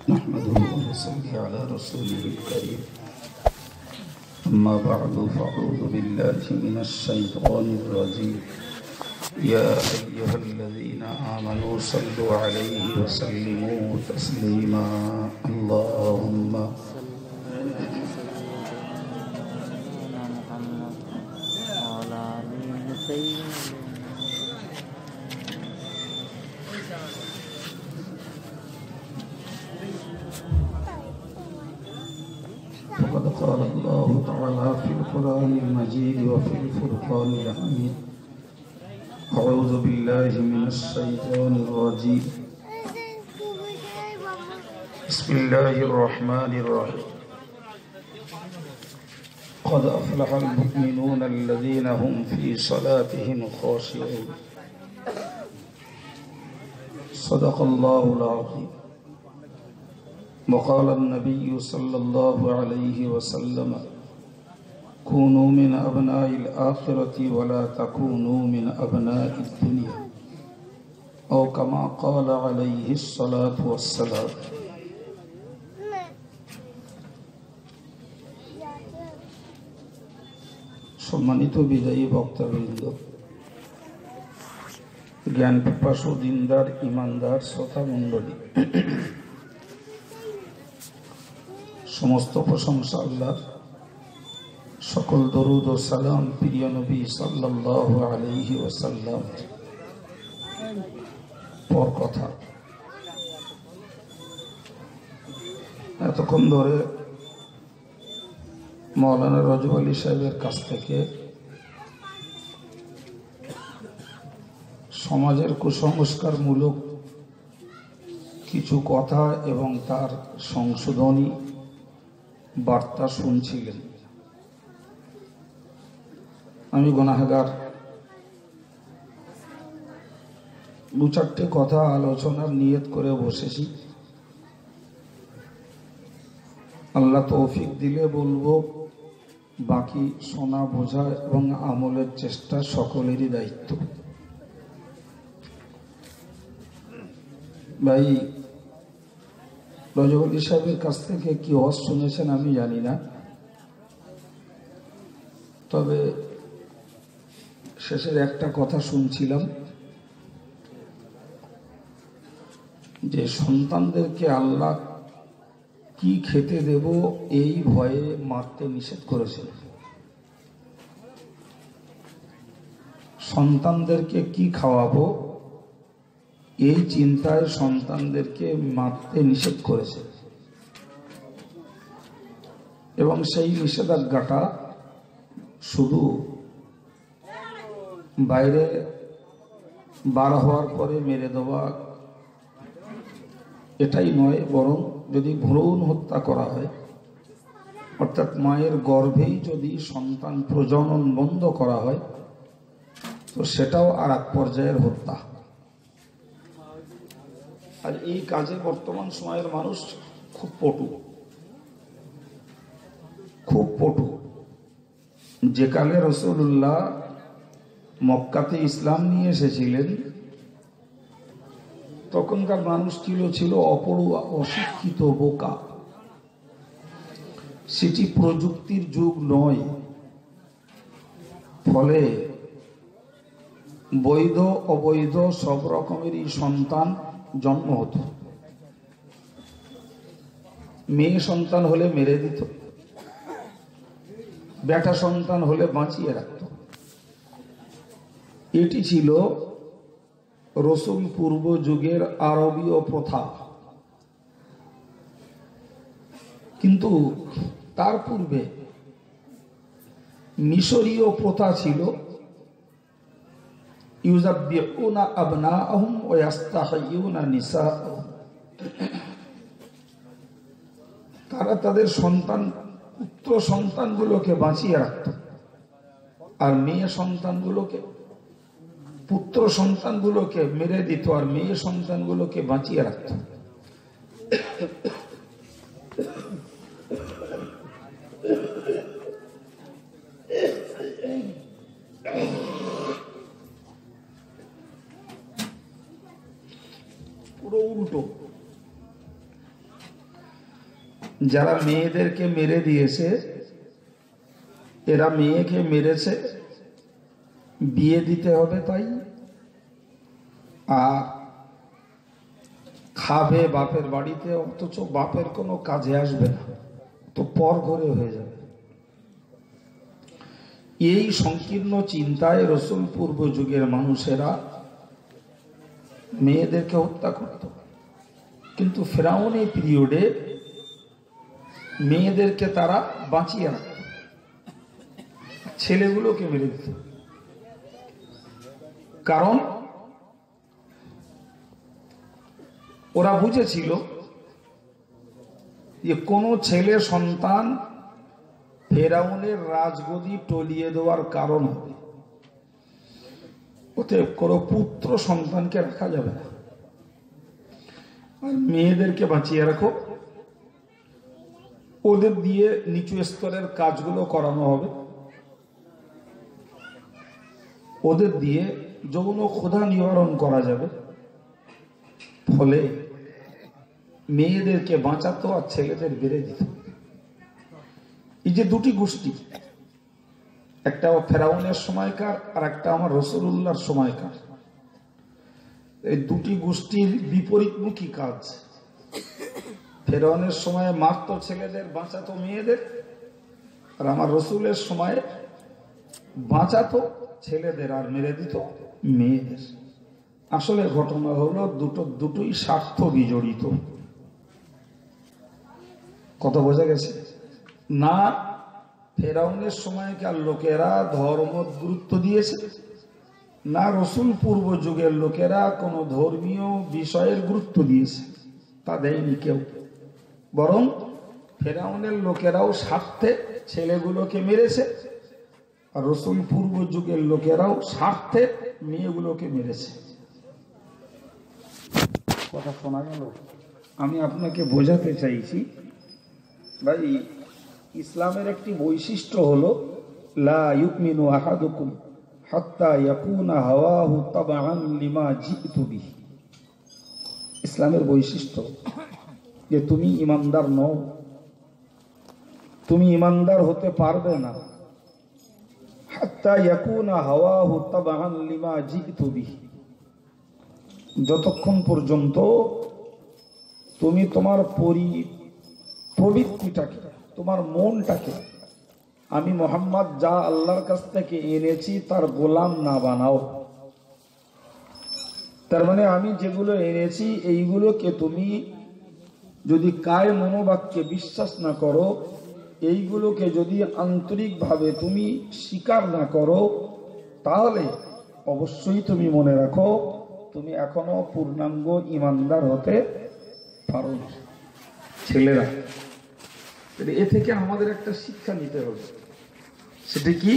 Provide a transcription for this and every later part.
نحمده ونصلي على رسوله الكريم أما بعد فأعوذ بالله من الشيطان الرجيم يا أيها الذين آمنوا صلوا عليه وسلموا تسليما اللهم فقد قال الله تعالى في القرآن المجيد وفي الفرقان الحميد أعوذ بالله من الشيطان الرجيم بسم الله الرحمن الرحيم قد أفلح المؤمنون الذين هم في صلاتهم خاشعون صدق الله العظيم وقال النبي صلى الله عليه وسلم كونوا من أبناء الآخرة ولا تكونوا من أبناء الدنيا أو كما قال عليه الصلاة والسلام সম্মানিত বিদায়ী বক্তাবৃন্দ, জ্ঞান পিপাসু দিনদার ইমানদার শ্রোতা মণ্ডলী, সমস্ত প্রশংসা আল্লাহর, সকল দরুদ ও সালাম প্রিয় নবী সাল্লাল্লাহু আলাইহি ওয়াসাল্লাম। পর কথা, এতক্ষণ ধরে মৌলানা রজব আলী সাহেবের কাছ থেকে সমাজের কুসংস্কারমূলক কিছু কথা এবং তার সংশোধনী বার্তা শুনছিলেন। আমি গুনাহগার, দু চারটে কথা আলোচনার নিয়ত করে বসেছি। আল্লাহ তৌফিক দিলে বলবো, বাকি শোনা বোঝা এবং আমলের চেষ্টা সকলেরই দায়িত্ব। ভাই রজব আলী সাহেবের কাছ থেকে কি ওয়াজ শুনেছেন আমি জানি না, তবে শেষের একটা কথা শুনছিলাম যে সন্তানদেরকে আল্লাহ কি খেতে দেব এই ভয়ে মারতে নিষেধ করেছেন। সন্তানদেরকে কি খাওয়াবো এই চিন্তায় সন্তানদেরকে মারতে নিষেধ করেছে এবং সেই নিষেধাজ্ঞাটা শুধু বাইরে বার হওয়ার পরে মেরে দেওয়া এটাই নয়, বরং যদি ভ্রূণ হত্যা করা হয়, অর্থাৎ মায়ের গর্ভেই যদি সন্তান প্রজনন বন্ধ করা হয়, তো সেটাও আর এক পর্যায়ের হত্যা। আর এই কাজে বর্তমান সময়ের মানুষ খুব পটু। যে কালে রাসূলুল্লাহ মক্কাতে ইসলাম নিয়ে এসেছিলেন, তখনকার মানুষ ছিল অপড়ুয়া, অশিক্ষিত, বোকা। সেটি প্রযুক্তির যুগ নয়, ফলে বৈধ অবৈধ সব রকমেরই সন্তান জন্ম হতো। মেয়ে সন্তান হলে মেরে দিত, বেটা সন্তান হলে বাঁচিয়ে রাখত। এটি ছিল রসুল পূর্ব যুগের আরবীয় প্রথা। কিন্তু তার পূর্বে মিশরীয় প্রথা ছিল ইউযাব্বিউনা আবনাআহুম ওয়া ইস্তাহয়ুনা নিসাআহুম। তারা তাদের পুত্র সন্তানগুলোকে বাঁচিয়ে রাখত, আর মেয়ে সন্তানগুলোকে, পুত্র সন্তানগুলোকে মেরে দিত আর মেয়ে সন্তানগুলোকে বাঁচিয়ে রাখত। পুরো উল্টো। যারা মেয়েদেরকে মেরে দিয়েছে এরা মেয়েকে মেরেছে বিয়ে দিতে হবে তাই, আর খাবে বাপের বাড়িতে, অথচ বাপের কোনো কাজে আসবে না, তো পর ঘরে হয়ে যাবে। এই সংকীর্ণ চিন্তায় রসুল পূর্ব যুগের মানুষেরা মেয়েদেরকে হত্যা করত। কিন্তু ফেরাউনের পিরিয়ডে মেয়েদেরকে তারা বাঁচিয়ে রাখত, ছেলেগুলোকে মেরে দিত। কারণ ওরা বুঝেছিল যে কোনো ছেলে সন্তান ফেরাউনের রাজগদি টলিয়ে দেওয়ার কারণ হবে, ওতে কোনো পুত্র সন্তানকে রাখা যাবে না, আর মেয়েদেরকে বাঁচিয়ে রাখো, ওদের দিয়ে নিচু স্তরের কাজগুলো করানো হবে, ওদের দিয়ে যৌন ক্ষুধা নিবারণ করা যাবে। ফলে মেয়েদেরকে বাঁচাতো আর ছেলেদের বেড়ে দিত। এই যে দুটি গোষ্ঠী, একটা ফেরাউনের সময়কার আর একটা আমার রাসূলুল্লাহর সময়কার, এই দুটি গোষ্ঠীর বিপরীতমুখী কাজ। ফেরাউনের সময় মারতো ছেলেদের, বাঁচাতো মেয়েদের, আর আমার রসুলের সময় বাঁচাতো ছেলেদের আর মেরে দিত মেয়েদের। আসলে ঘটনা হলো দুটোই স্বার্থ বিজড়িত। কথা বোঝা গেছে না? ফেরাউনের সময়কার লোকেরা ধর্ম গুরুত্ব দিয়েছে না, রসুল পূর্ব যুগের লোকেরা কোনো ধর্মীয় বিষয়ের গুরুত্ব দিয়েছে, তা দেয়নি কেউ। বরং ফেরাউনের লোকেরাও স্বার্থে ছেলেগুলোকে মেরেছে, আর রসুল পূর্ব যুগের লোকেরাও স্বার্থে মেয়েগুলোকে মেরেছে। কথা শোনা গেল? আমি আপনাকে বোঝাতে চাইছি ভাই, ইসলামের একটি বৈশিষ্ট্য হলো লা ইউমিনু আহাদুকুম হাত্তা ইয়াকুনা হাওয়াহু তাবআন লিমা জিতু বিহি। ইসলামের বৈশিষ্ট্য যে তুমি ইমানদার নও, তুমি ইমানদার হতে পারবে না হাত্তা ইয়াকুনা হাওয়াহু তাবআন লিমা জিতু বিহি, যতক্ষণ পর্যন্ত তুমি তোমার প্রবৃত্তিটাকে, তোমার মনটাকে আমি মোহাম্মদ যা আল্লাহর কাছ থেকে এনেছি তার গোলাম না বানাও। তার মানে আমি যেগুলো এনেছি এইগুলোকে তুমি যদি কায় মনোবাক্যে বিশ্বাস না করো, এইগুলোকে যদি আন্তরিকভাবে তুমি স্বীকার না করো, তাহলে অবশ্যই তুমি মনে রাখো তুমি এখনো পূর্ণাঙ্গ ইমানদার হতে পারো না। ছেলেরা, এ থেকে আমাদের একটা শিক্ষা নিতে হবে। সেটা কি?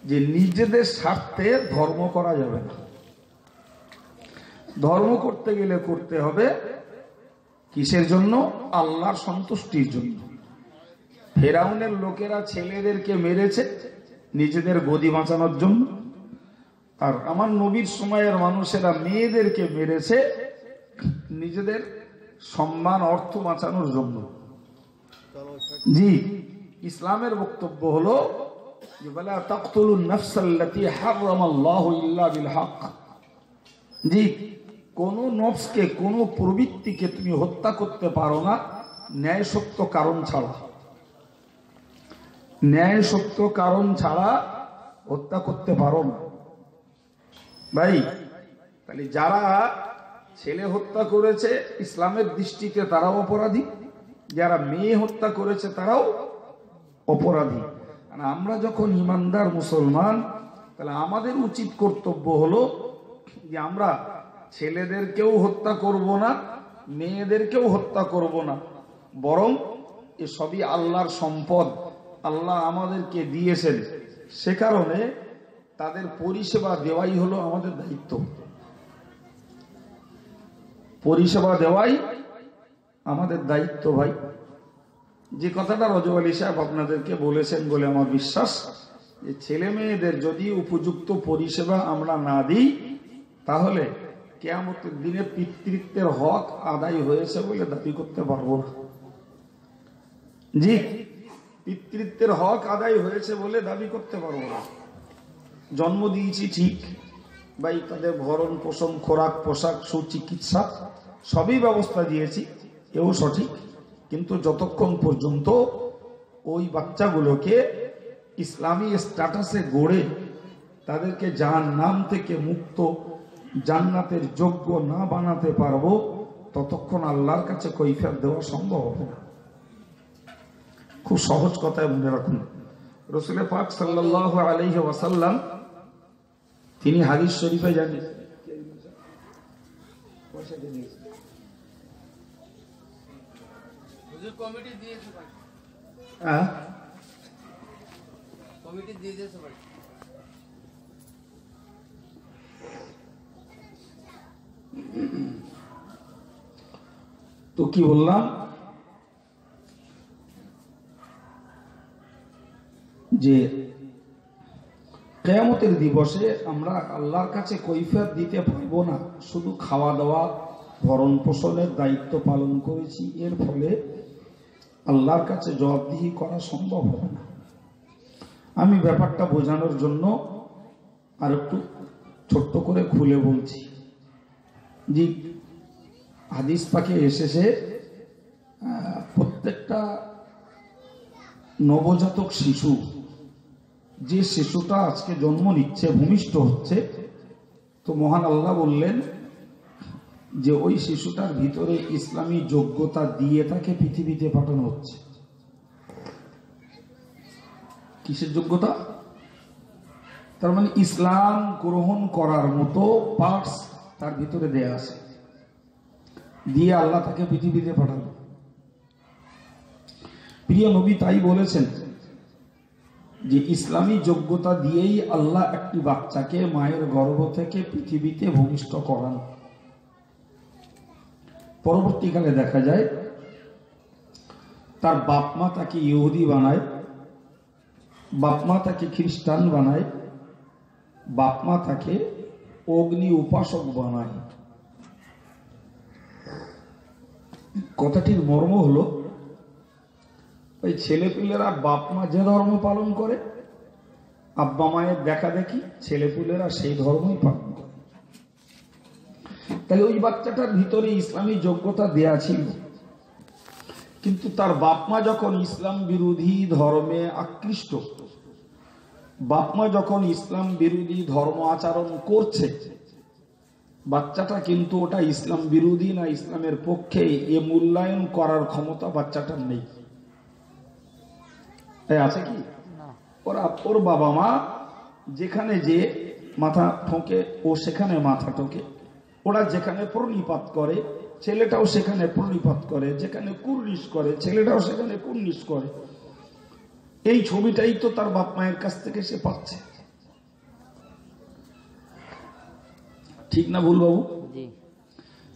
যে নিজেদের স্বার্থে ধর্ম করা যাবে না। ধর্ম করতে গেলে করতে হবে কিসের জন্য? আল্লাহর সন্তুষ্টির জন্য। ফেরাউনের লোকেরা ছেলেদেরকে মেরেছে নিজেদের গদি বাঁচানোর জন্য, আর আমার নবীর সময়ের মানুষেরা মেয়েদেরকে মেরেছে নিজেদের সম্মান অর্থ বাঁচানোর জন্য। জি, ইসলামের বক্তব্য হলো যে ওয়ালা তাকতুলুন নাফসাল্লাতী হারামাল্লাহু ইল্লা বিল হক। জি, কোন নফসকে, কোন প্রবৃত্তিকে তুমি হত্যা করতে পারো না ন্যায় সত্য কারণ ছাড়া। ন্যায় সত্য কারণ ছাড়া হত্যা করতে পারো না ভাই। তাহলে যারা ছেলে হত্যা করেছে ইসলামের দৃষ্টিতে তারাও অপরাধী, যারা মেয়ে হত্যা করেছে তারাও অপরাধী। আমরা যখন ইমানদার মুসলমান, তাহলে আমাদের উচিত কর্তব্য হলো যে আমরা ছেলেদেরকেও হত্যা করব না, মেয়েদেরকেও হত্যা করব না, বরং এ সবই আল্লাহর সম্পদ, আল্লাহ আমাদেরকে দিয়েছেন, সে কারণে তাদের পরিষেবা দেওয়াই হলো আমাদের দায়িত্ব। পরিষেবা দেওয়াই আমাদের দায়িত্ব ভাই। যে কথাটা রজব আলী সাহেব আপনাদেরকে বলেছেন বলে আমার বিশ্বাস, যে ছেলে মেয়েদের যদি উপযুক্ত পরিষেবা আমরা না দিই, তাহলে কিয়ামতের দিনে পিতৃত্বের হক আদায় হয়েছে বলে দাবি করতে পারবো না। জি, পিতৃত্বের হক আদায় হয়েছে বলে দাবি করতে পারবো না। জন্ম দিয়েছি ঠিক, ভাই তাদের ভরণ পোষণ, খোরাক, পোশাক, সুচিকিৎসা সবই ব্যবস্থা দিয়েছি, এও সঠিক। কিন্তু যতক্ষণ পর্যন্ত ওই বাচ্চাগুলোকে ইসলামী স্ট্যাটাসে গড়ে তাদেরকে জাহান্নাম থেকে মুক্ত, জান্নাতের যোগ্য না বানাতে পারবো, ততক্ষণ আল্লাহর কাছে কৈফিয়ত দেওয়া সম্ভব হবে না। খুব সহজ কথায় মনে রাখুন, রাসূল পাক সাল্লাল্লাহু আলাইহি ওয়াসাল্লাম তিনি হাদিস শরীফে জানেন, হুজুর কমিটি দিয়েছে ভাই, কমিটি দিয়ে দিয়েছে ভাই। তো কি বললাম যে কিয়ামতের দিবসে আমরা আল্লাহর কাছে কৈফিয়ত দিতে পারবো না। শুধু খাওয়া দাওয়া, ভরণ পোষণের দায়িত্ব পালন করেছি, এর ফলে আল্লাহর কাছে জবাবদিহি করা সম্ভব হবে না। আমি ব্যাপারটা বোঝানোর জন্য আর একটু ছোট্ট করে খুলে বলছি। যে হাদিস পাকে এসেছে প্রত্যেকটা নবজাতক শিশু, যে শিশুটা আজকে জন্ম নিচ্ছে, ভূমিষ্ঠ হচ্ছে, তো মহান আল্লাহ বললেন যে ওই শিশুটার ভিতরে ইসলামী যোগ্যতা দিয়ে তাকে পৃথিবীতে পাঠানো হচ্ছে। কিসের যোগ্যতা? তার মানে ইসলাম গ্রহণ করার মতো পার্টস তার ভিতরে দেয়া আছে, দিয়ে আল্লাহ তাকে পৃথিবীতে পাঠানো। প্রিয় নবী তাই বলেছেন যে ইসলামী যোগ্যতা দিয়েই আল্লাহ একটি বাচ্চাকে মায়ের গর্ভ থেকে পৃথিবীতে ভূমিষ্ঠ করান। পরবর্তীকালে দেখা যায় তার বাপ মা তাকে ইহুদি বানায়, বাপ মা তাকে খ্রিস্টান বানায়, বাপ মা তাকে অগ্নি উপাসক বানায়। কথাটির মর্ম হলো, ওই ছেলেপুলেরা বাপ মা যে ধর্ম পালন করে, আব্বা মায়ের দেখা দেখি ছেলেপুলেরা সেই ধর্মই পালন করে। তাহলে ওই বাচ্চাটার ভিতরে ইসলামী যোগ্যতা দেয়া ছিল, কিন্তু তার বাপ মা যখন ইসলাম বিরোধী ধর্মে আকৃষ্ট, বাপ মা যখন ইসলাম বিরোধী ধর্ম আচরণ করছে, বাচ্চাটা কিন্তু ওটা ইসলাম বিরোধী না ইসলামের পক্ষে এ মূল্যায়ন করার ক্ষমতা বাচ্চাটার নেই। আছে কি? ওর বাবা মা যেখানে যে মাথা ঠোকে ও সেখানে মাথা ঠোকে, ওরা যেখানে প্রণিপাত করে ছেলেটাও সেখানে প্রণিপাত করে, যেখানে কুর্নিশ করে ছেলেটাও সেখানে কুর্নিশ করে। এই ছবিটাই তো তার বাপ মায়ের কাছ থেকে সে পাচ্ছে। ঠিক না ভুল বাবু?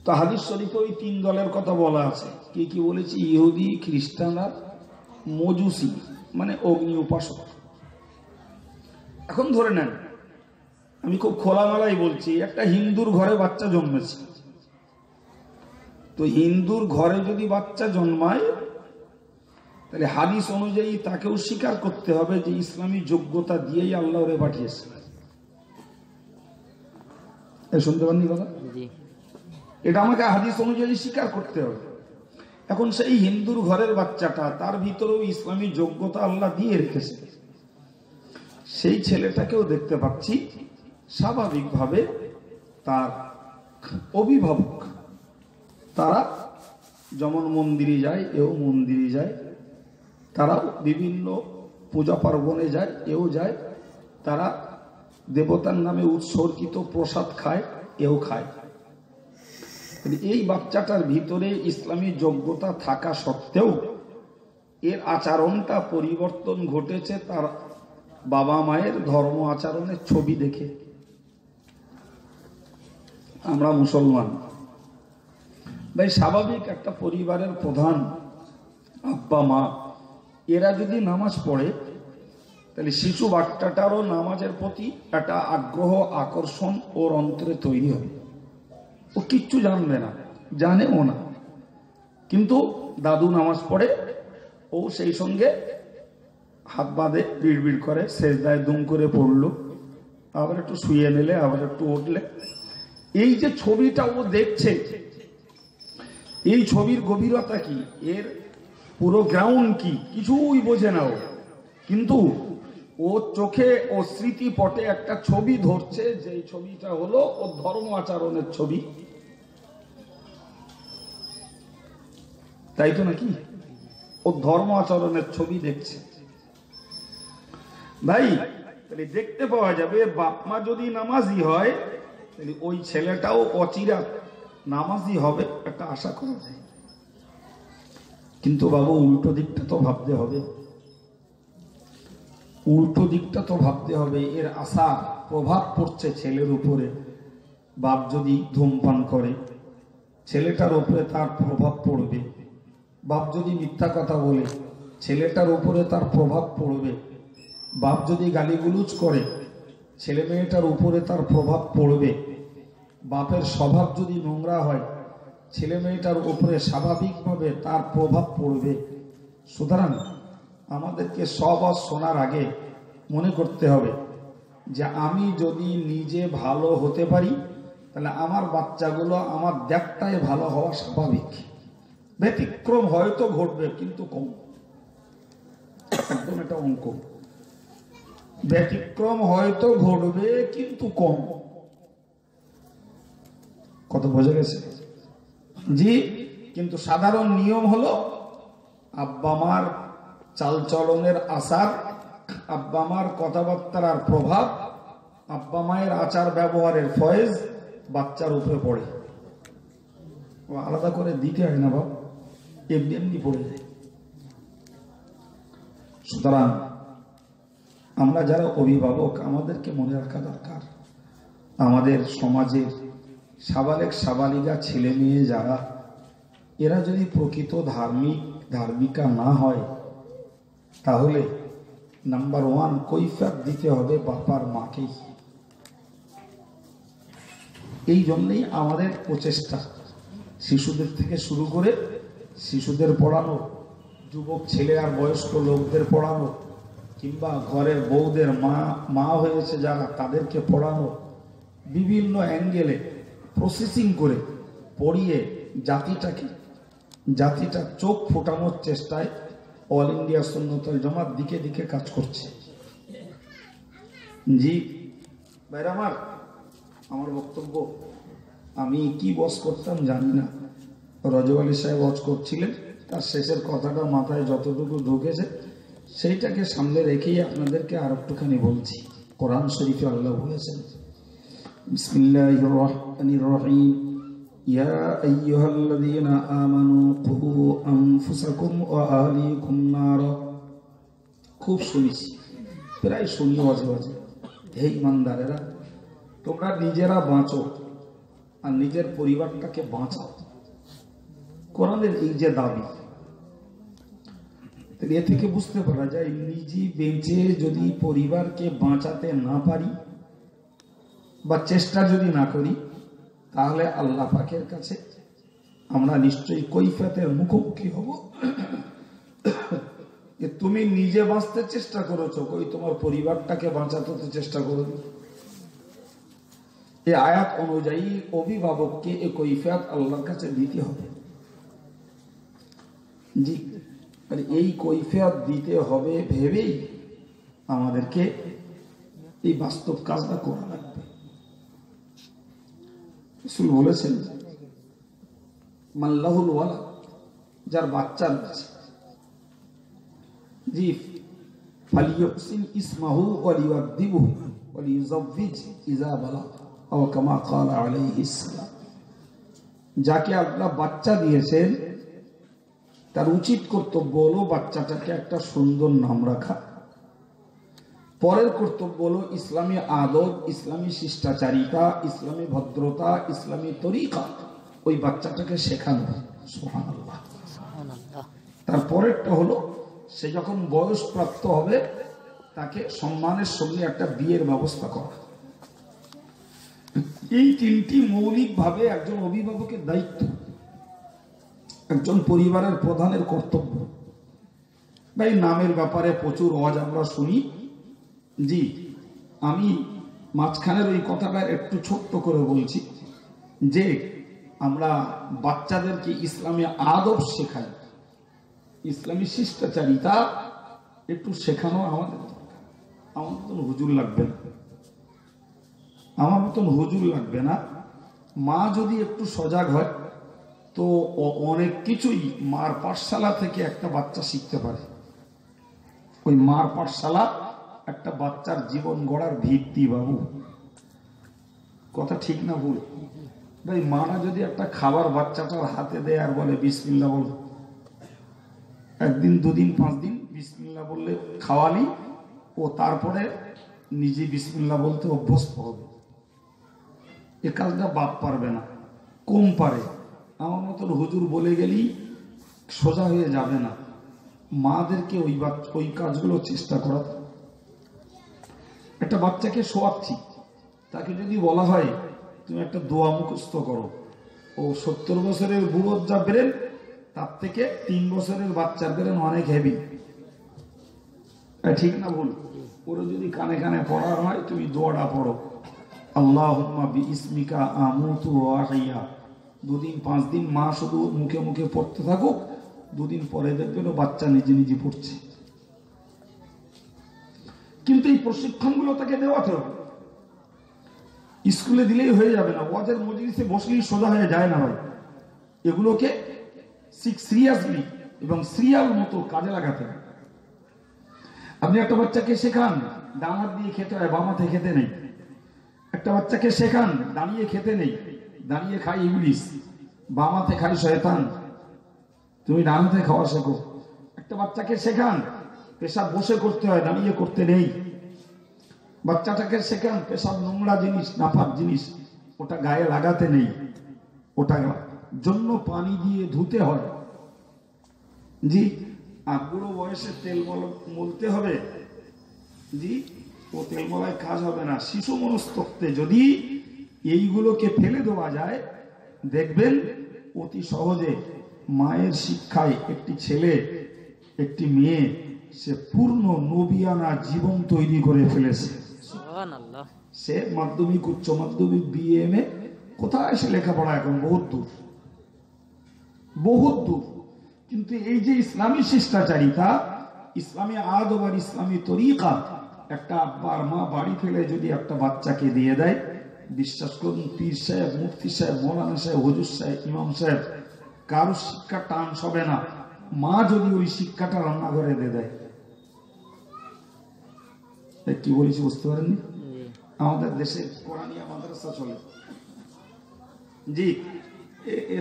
তো হাদিস শরীফে ওই তিন দলের কথা বলা আছে। কি কি বলেছি? ইহুদি, খ্রিস্টান আর মজুসি, মানে অগ্নি উপাসক। এখন ধরে নেন, আমি খুব খোলামেলাই বলছি, একটা হিন্দুর ঘরে বাচ্চা জন্মেছে, তো হিন্দুর ঘরে যদি বাচ্চা জন্মায় তাহলে হাদিস অনুযায়ী তাকেও স্বীকার করতে হবে যে ইসলামী যোগ্যতা দিয়েই আল্লাহ ওরে পাঠিয়েছে। শুনতে পাননি কথা? এটা আমাকে হাদিস অনুযায়ী স্বীকার করতে হবে। এখন সেই হিন্দুর ঘরের বাচ্চাটা, তার ভিতরেও ইসলামী যোগ্যতা আল্লাহ দিয়ে রেখেছে। সেই ছেলেটাকেও দেখতে পাচ্ছি স্বাভাবিকভাবে তার অভিভাবক, তারা যেমন মন্দিরে যায় এও মন্দিরে যায়, তারা বিভিন্ন পূজা পার্বণে যায় এও যায়, তারা দেবতার নামে উৎসর্গিত প্রসাদ খায় এও খায়। এই বাচ্চাটার ভিতরে ইসলামী যোগ্যতা থাকা সত্ত্বেও এর আচরণটা পরিবর্তন ঘটেছে তার বাবা মায়ের ধর্ম আচরণের ছবি দেখে। আমরা মুসলমান ভাই, স্বাভাবিক একটা পরিবারের প্রধান আব্বা মা, এরা যদি নামাজ পড়ে তাহলে শিশু বাচ্চাটারও নামাজের প্রতি একটা আগ্রহ, আকর্ষণ ওর অন্তরে তৈরি হবে। ও কিচ্ছু জানবে না, জানেও না, কিন্তু দাদু নামাজ পড়ে, ও সেই সঙ্গে হাত বাঁধে, বিড়বিড় করে, সেজদায় দুম করে পড়লো, আবার একটু শুয়ে নিলে, আবার একটু উঠলে। এই যে ছবিটা ও দেখছে, এই ছবির গভীরতা কি, এর পুরো গ্রাউন্ড কি, কিছুই বোঝে না ও। কিন্তু ও চোখে ও স্মৃতিপটে একটা ছবি ধরছে, যে ছবিটা হলো ওর ধর্ম আচরণের ছবি, তাই তো নাকি? ও ধর্ম আচরণের ছবি দেখছে। ভাই তাহলে দেখতে পাওয়া যাবে, বাপ মা যদি নামাজি হয় তাহলে ওই ছেলেটাও অচিরা নামাজি হবে, একটা আশা করা যায়। কিন্তু বাবু উল্টো দিকটা তো ভাবতে হবে, উল্টো দিকটা তো ভাবতে হবে। এর আশা প্রভাব পড়ছে ছেলের উপরে। বাপ যদি ধূমপান করে, ছেলেটার উপরে তার প্রভাব পড়বে। বাপ যদি মিথ্যা কথা বলে, ছেলেটার উপরে তার প্রভাব পড়বে। বাপ যদি গালিগুলুজ করে, ছেলে মেয়েটার উপরে তার প্রভাব পড়বে। বাপের স্বভাব যদি নোংরা হয়, ছেলে মেয়েটার উপরে স্বাভাবিকভাবে তার প্রভাব পড়বে। সুতরাং আমাদেরকে সব শোনার আগে মনে করতে হবে যে আমি যদি নিজে ভালো হতে পারি, তাহলে আমার বাচ্চাগুলো আমার দেখটাই ভালো হওয়া স্বাভাবিক। ব্যতিক্রম হয়তো ঘটবে, কিন্তু কম, একদম এটা অঙ্ক। ব্যতিক্রম হয়তো ঘটবে, কিন্তু কম। কত বোঝা গেছে? জি। কিন্তু সাধারণ নিয়ম হলো আব্বা মার চালচলনের আসার, আব্বা মার কথাবার্তার প্রভাব, আব্বা মায়ের আচার ব্যবহারের ফয়েজ বাচ্চার উপরে পড়ে। ও আলাদা করে দিতে হয় না বাপ, এমনি এমনি পড়ে যায়। সুতরাং আমরা যারা অভিভাবক, আমাদেরকে মনে রাখা দরকার, আমাদের সমাজের সাবালেক সাবালিকা ছেলে মেয়ে যারা, এরা যদি প্রকৃত ধার্মিকা না হয়, তাহলে নাম্বার ওয়ান কৈফিয়ত দিতে হবে বাপার মাকেই। এই জন্যই আমাদের প্রচেষ্টা, শিশুদের থেকে শুরু করে শিশুদের পড়ানো, যুবক ছেলে আর বয়স্ক লোকদের পড়ানো, কিংবা ঘরের বউদের মা হয়েছে যারা, তাদেরকে পড়ানো, বিভিন্ন অ্যাঙ্গেলে প্রসেসিং করে পড়িয়ে জাতিটা চোখ ফোটানোর চেষ্টায় অল ইন্ডিয়া সুন্নতুল জামাত দিকে দিকে কাজ করছে। জি ভাইরা আমার বক্তব্য, আমি কি বস করতাম জানি না, রজব আলী সাহেব ওয়াজ করছিলেন, তার শেষের কথাটা মাথায় যতটুকু ঢুকেছে সেইটাকে সামনে রেখেই আপনাদেরকে আর একটুখানি বলছি। কোরআন শরীফে আল্লাহ বলেছেন, বিসমিল্লাহির রহমানির রহিম, ইয়া আইয়ুহাল্লাযীনা আমানু কু আনফুসাকুম ওয়া আহলিকুম নার। খুব শুনেছি, প্রায় শুনি মাঝে মাঝে। হে ইমানদারেরা, তোমরা নিজেরা বাঁচো আর নিজের পরিবারটাকে বাঁচাও। কোরআনের এই যে দাবি, এ থেকে বুঝতে পারা যায় নিজে বেঁচে যদি পরিবারকে বাঁচাতে না পারি বা চেষ্টা যদি না করি, তাহলে আল্লাহ পাকের কাছে আমরা নিশ্চয়ই কৈফিয়তের মুখোমুখি হব। তুমি নিজে বাঁচতে চেষ্টা করেছো, কই তোমার পরিবারটাকে বাঁচাতে চেষ্টা করো। এই আয়াত অনুযায়ী অভিভাবককে এই কৈফিয়ত আল্লাহর কাছে দিতে হবে। জি, এই কৈফিয়ত দিতে হবে ভেবেই আমাদেরকে এই বাস্তব কাজটা করা লাগবে। রাসূল বলেছেন, মাল্লাহুল ওয়ালাদ, যার বাচ্চা রয়েছে, জি, ফালিয়ুহসিন ইসমাহু ওয়া লিউদ্দিবহু ওয়া লিউযাওবিজ ইযা বালাগ আও কামা ক্বালা আলাইহিস সালাম। যাকে আল্লাহ বাচ্চা দিয়েছেন তার উচিত কর্তব্য হলো বাচ্চাটাকে একটা সুন্দর নাম রাখা। পরের কর্তব্য হলো ইসলামী আদব, ইসলামী শিষ্টাচারিতা, ইসলামী ভদ্রতা, ইসলামী তরিকা ওই বাচ্চাটাকে শেখানো। সুবহানাল্লাহ। তারপরেরটা হলো সে যখন বয়স প্রাপ্ত হবে তাকে সম্মানের সঙ্গে একটা বিয়ের ব্যবস্থা করা। এই তিনটি মৌলিকভাবে একজন অভিভাবকের দায়িত্ব, একজন পরিবারের প্রধানের কর্তব্য। ভাই নামের ব্যাপারে প্রচুর ওয়াজ আমরা শুনি। জি, আমি মাঝখানের ওই কথাটা একটু ছোট্ট করে বলছি যে আমরা বাচ্চাদেরকে ইসলামী আদব শেখাই, ইসলামী শিষ্টাচারিতা একটু শেখানো আমাদের দরকার। আমার মতন হুজুর লাগবে না, আমার মতন হুজুর লাগবে না। মা যদি একটু সজাগ হয় তো অনেক কিছুই মার পাঠশালা থেকে একটা বাচ্চা শিখতে পারে। ওই মার পাঠশালা একটা বাচ্চার জীবন গড়ার ভিত্তি বাবু, কথা ঠিক না ভুল? ভাই মারা যদি একটা খাবার বাচ্চাটার হাতে দেয় আর বলে বিসমিল্লাহ বল, একদিন দুদিন 5 দিন বিসমিল্লাহ বললে খাওয়ালি, ও তারপরে নিজে বিসমিল্লাহ বলতে অভ্যস্ত হবে। এ কাজটা বাপ পারবে না, কম পারে। আমার মতন হুজুর বলে গেলেই সোজা হয়ে যাবে না। মাদেরকে ওই কাজগুলো চেষ্টা করা। একটা বাচ্চাকে শোয়াচ্ছি, তাকে যদি বলা হয় তুমি একটা দোয়া মুখস্থ করো, ও 70 বছরের বুড়োর যা ব্রেন তার থেকে 3 বছরের বাচ্চার ব্রেন অনেক হেভি, ঠিক না ভুল? ওরা যদি কানে কানে পড়া হয় তুমি দোয়াটা পড়ো, আল্লাহুম্মা বিইসমিকা আমুতু ওয়া আহইয়া। 2 দিন 5 দিন মা শুধু মুখে মুখে পড়তে থাকুক, 2 দিন পরে দেখবেন ও বাচ্চা নিজে নিজে পড়ছে। কিন্তু এই প্রশিক্ষণগুলো তাকে দেওয়াতে হবে, স্কুলে দিলেই হয়ে যাবে না, ওয়াজের মজলিসে বসলেই সোজা হয়ে যায় না ভাই। এগুলোকে সিরিয়াসলি এবং সিরিয়াল মতো কাজে লাগাতে হবে। আপনি একটা বাচ্চাকে শেখান ডান হাত দিয়ে খেতে হয়, বাম হাতে খেতে নেই। একটা বাচ্চাকে শেখান দাঁড়িয়ে খেতে নেই, দাঁড়িয়ে খাই ইবলিস, বাম হাতে খাই শয়তান, তুমি ডান হাতে খাওয়া শেখো। একটা বাচ্চাকে শেখান পেশাব বসে করতে হয়, দাঁড়িয়ে করতে নেই। বাচ্চাটাকে শেখান পেশাব নোংরা জিনিস, নাপাক জিনিস, ওটা গায়ে লাগাতে নেই, ওটা জন্য পানি দিয়ে ধুতে হয়। জি, আর বুড়ো বয়সে তেল মলতে হবে। জি, ও তেল মলায় কাজ হবে না। শিশু মনস্তত্ত্বে যদি এইগুলোকে ফেলে দেওয়া যায়, দেখবেন অতি সহজে মায়ের শিক্ষায় একটি ছেলে একটি মেয়ে সে পূর্ণ নবিয়ানা জীবন তৈরি করে ফেলেছে। সে মাধ্যমিক, উচ্চ মাধ্যমিক, বিএমএ, কোথায় সে লেখাপড়া এখন বহুত দূর, বহুত দূর। কিন্তু এই যে ইসলামী শিষ্টাচারিতা, ইসলামী আদব আর ইসলামী তরিকা একটা আব্বার মা বাড়ি ফেলে যদি একটা বাচ্চাকে দিয়ে দেয়, বিশ্বাস করুন পীর সাহেব, মুফতি সাহেব, মৌলানা সাহেব, হুজুর সাহেব, ইমাম সাহেব, কারো শিক্ষা টান হবে না। মা যদি ওই শিক্ষাটা রান্নাঘরে দিয়ে দেয়, কি বলেছি বুঝতে পারেননি? আমাদের দেশে কোরআনিয়া মাদ্রাসা চলে। জি,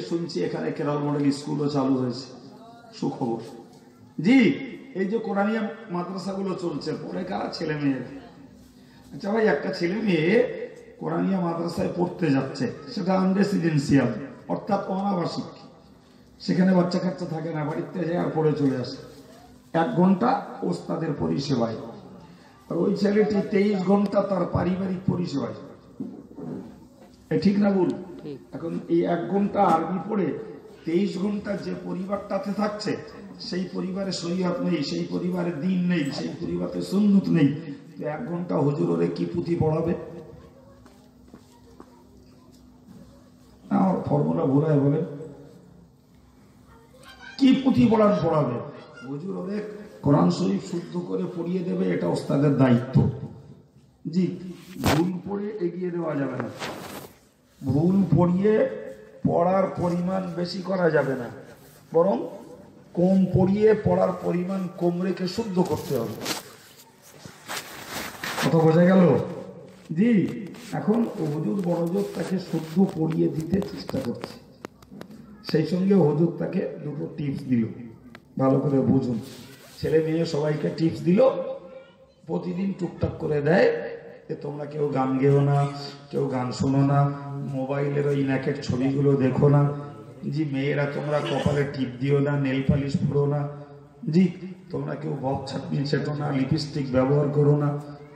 শুনছি এখানে কেরল মডেল স্কুলও চালু হয়েছে, সুখবর। জি, এই যে কোরআনিয়া মাদ্রাসাগুলো চলছে, পরে কারা? ছেলে মেয়েরা। আচ্ছা ভাই, একটা ছেলে মেয়ে কোরআনিয়া মাদ্রাসায় পড়তে যাচ্ছে, সেটা আনরেসিডেন্সিয়াল অর্থাৎ অনাবাসিক, সেখানে বাচ্চা কাচ্চা থাকে না, বাড়িতে যায় আর পড়ে চলে আসে। 1 ঘন্টা ওস্তাদের পরিষেবায়, আর ওই ছেলেটি 23 ঘন্টা তার পারিবারিক পরিষেবায়। ঠিক না ভুল? এখন এই 1 ঘন্টা আরবি পড়ে 23 ঘন্টা যে পরিবারটাতে থাকছে, সেই পরিবারে শরীয়ত নেই, সেই পরিবারে দ্বীন নেই, সেই পরিবারে সুন্নত নেই, তো 1 ঘন্টা হুজুর ওরে কি পুঁথি পড়াবে? আমার ফর্মুলা ভুলায় বলেন, কি পুঁথি পড়াবে? হুজুর ওরে কোরআন শরীফ শুদ্ধ করে পড়িয়ে দেবে, এটা ওস্তাদের দায়িত্ব। জি, ভুল পড়ে এগিয়ে দেওয়া যাবে না, ভুল পড়িয়ে পড়ার পরিমাণ বেশি করা যাবে না, বরং কম পড়িয়ে পড়ার পরিমাণ কম রেখে শুদ্ধ করতে হবে। কথা বোঝা গেল? জি, এখন হুজুর বড়জোর তাকে শুদ্ধ পড়িয়ে দিতে চেষ্টা করছে, সেই সঙ্গে হুজুর তাকে 2টো টিপস দিল, ভালো করে বুঝুন। ছেলে মেয়ে সবাইকে টিপস দিল, প্রতিদিন টুকটাক করে দেয় যে তোমরা কেউ গান গেও না, কেউ গান শোনো না, মোবাইলের ওই ন্যাকেট ছবিগুলো দেখো না। জি, মেয়েরা তোমরা কপালে টিপ দিও না, নেল পালিশ পরো না। জি, তোমরা কেউ বক ছাপনি ছেটো না, লিপস্টিক ব্যবহার করো না।